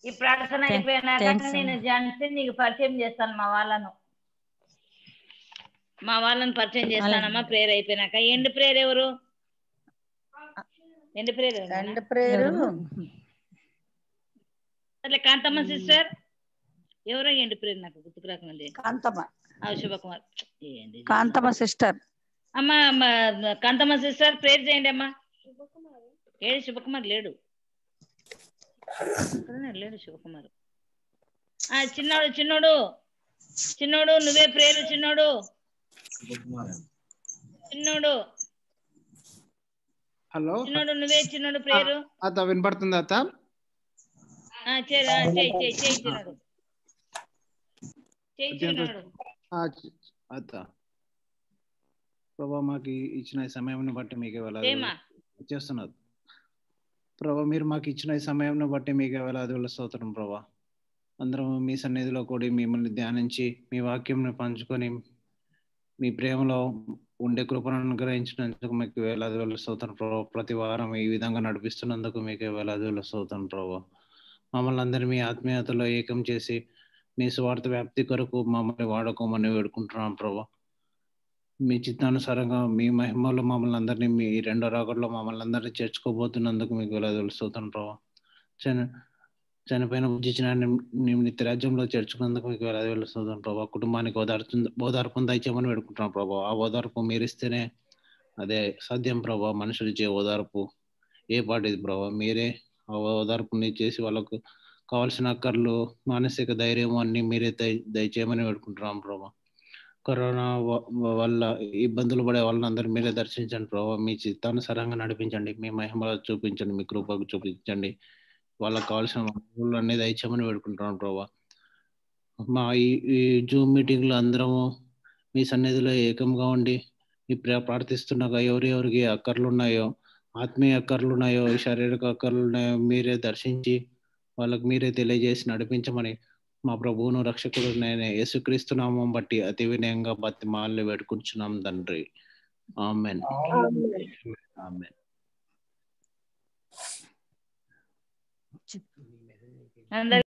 ఈ ప్రార్థన అయిపోయినాక నేను జాన్సీ నీకు పరిచయం చేస్తాను, మా వాళ్ళని పరిచయం చేస్తానమ్మా ప్రేయర్ అయిపోయినాక. ఎండ్ ప్రేయర్ ఎవరు? ఎండ్ ప్రేయర్ అట్లా కాంతమ్మ సిస్టర్ ఎవరో ఎండ్ ప్రేయర్ నాకు గుర్తుకు రాకముందే. శుభకుమార్ కాంతమ్మ సిస్టర్. అమ్మా కాంతమ్మ సిస్టర్ ప్రేయర్ చేయండి అమ్మా. ఏడు శుభకుమార్ లేడు శుభకుమార్. చిన్నోడు నువ్వే ప్రేయర్. చిన్నోడు హలో, నువ్వే చిన్నోడు ప్రేయర్. అత్త వినపడుతుంది అత్త? అత్త ప్రభా మాకు ఇచ్చిన సమయం బట్టి మీకు చేస్తున్నారు ప్రభా. మీరు మాకు ఇచ్చిన సమయం బట్టి మీకు వేలాది స్తోత్రం ప్రభా. అందరం మీ సన్నిధిలో కూడి మిమ్మల్ని ధ్యానించి మీ వాక్యంను పంచుకొని మీ ప్రేమలో ఉండే కృపను అనుగ్రహించినందుకు మీకు వేలాది స్తోత్రం ప్రభా. ప్రతి వారం ఈ విధంగా నడిపిస్తున్నందుకు మీకు వేలాది స్తోత్రం ప్రభా. మమ్మల్ని అందరినీ మీ ఆత్మీయతలో ఏకం చేసి మీ స్వార్థ వ్యాప్తి కొరకు మమ్మల్ని వాడుకోమని వేడుకుంటున్నాం ప్రభా. మీ చిత్తానుసారంగా మీ మహిమలో మమ్మల్ని అందరినీ, మీ రెండో రాకడలో మమ్మల్ని అందరినీ చేర్చుకోబోతున్నందుకు మీకు వేలాది స్తోత్రం ప్రభా. చనిపోయిన ఉజ్జించిన నిత్య రాజ్యంలో చేర్చుకున్నందుకు మీకు వేలాది స్తోత్రం ప్రభా. కుటుంబానికి ఓదార్పును దయచేయమని వేడుకుంటున్నాం ప్రభా. ఆ ఓదార్పు మీరిస్తేనే అదే సాధ్యం ప్రభా. మనుషులు ఇచ్చే ఓదార్పు ఏ పాటిది ప్రభా? మీరే ఆ ఓదార్పుని చేసి వాళ్ళకు కావాల్సిన అక్కర్లు, మానసిక ధైర్యం అన్ని మీరే దయచేయమని వేడుకుంటున్నాం ప్రభా. కరోనా వల్ల ఇబ్బందులు పడే వాళ్ళని అందరూ మీరే దర్శించండి ప్రభావ. మీ చిత్తానుసారంగా నడిపించండి, మీ మహిమ చూపించండి, మీ కృపకు చూపించండి. వాళ్ళకి కావాల్సిన వనరులు అనేది దయచేయమని వేడుకుంటున్నాను ప్రభావ. మా ఈ జూమ్ మీటింగ్లో అందరము మీ సన్నిధిలో ఏకంగా ఉండి ప్రార్థిస్తున్నాగా ఎవరెవరికి అక్కర్లు ఉన్నాయో, ఆత్మీయ అక్కర్లు ఉన్నాయో, శారీరక అక్కర్లు ఉన్నాయో మీరే దర్శించి వాళ్ళకి మీరే తెలియజేసి నడిపించమని మా ప్రభువును రక్షకుడు నేను యేసుక్రీస్తు నామం బట్టి అతి వినయంగా బతిమాలి వేడుకుంటున్నాం తండ్రి. ఆమెన్. ఆమెన్. అందరికీ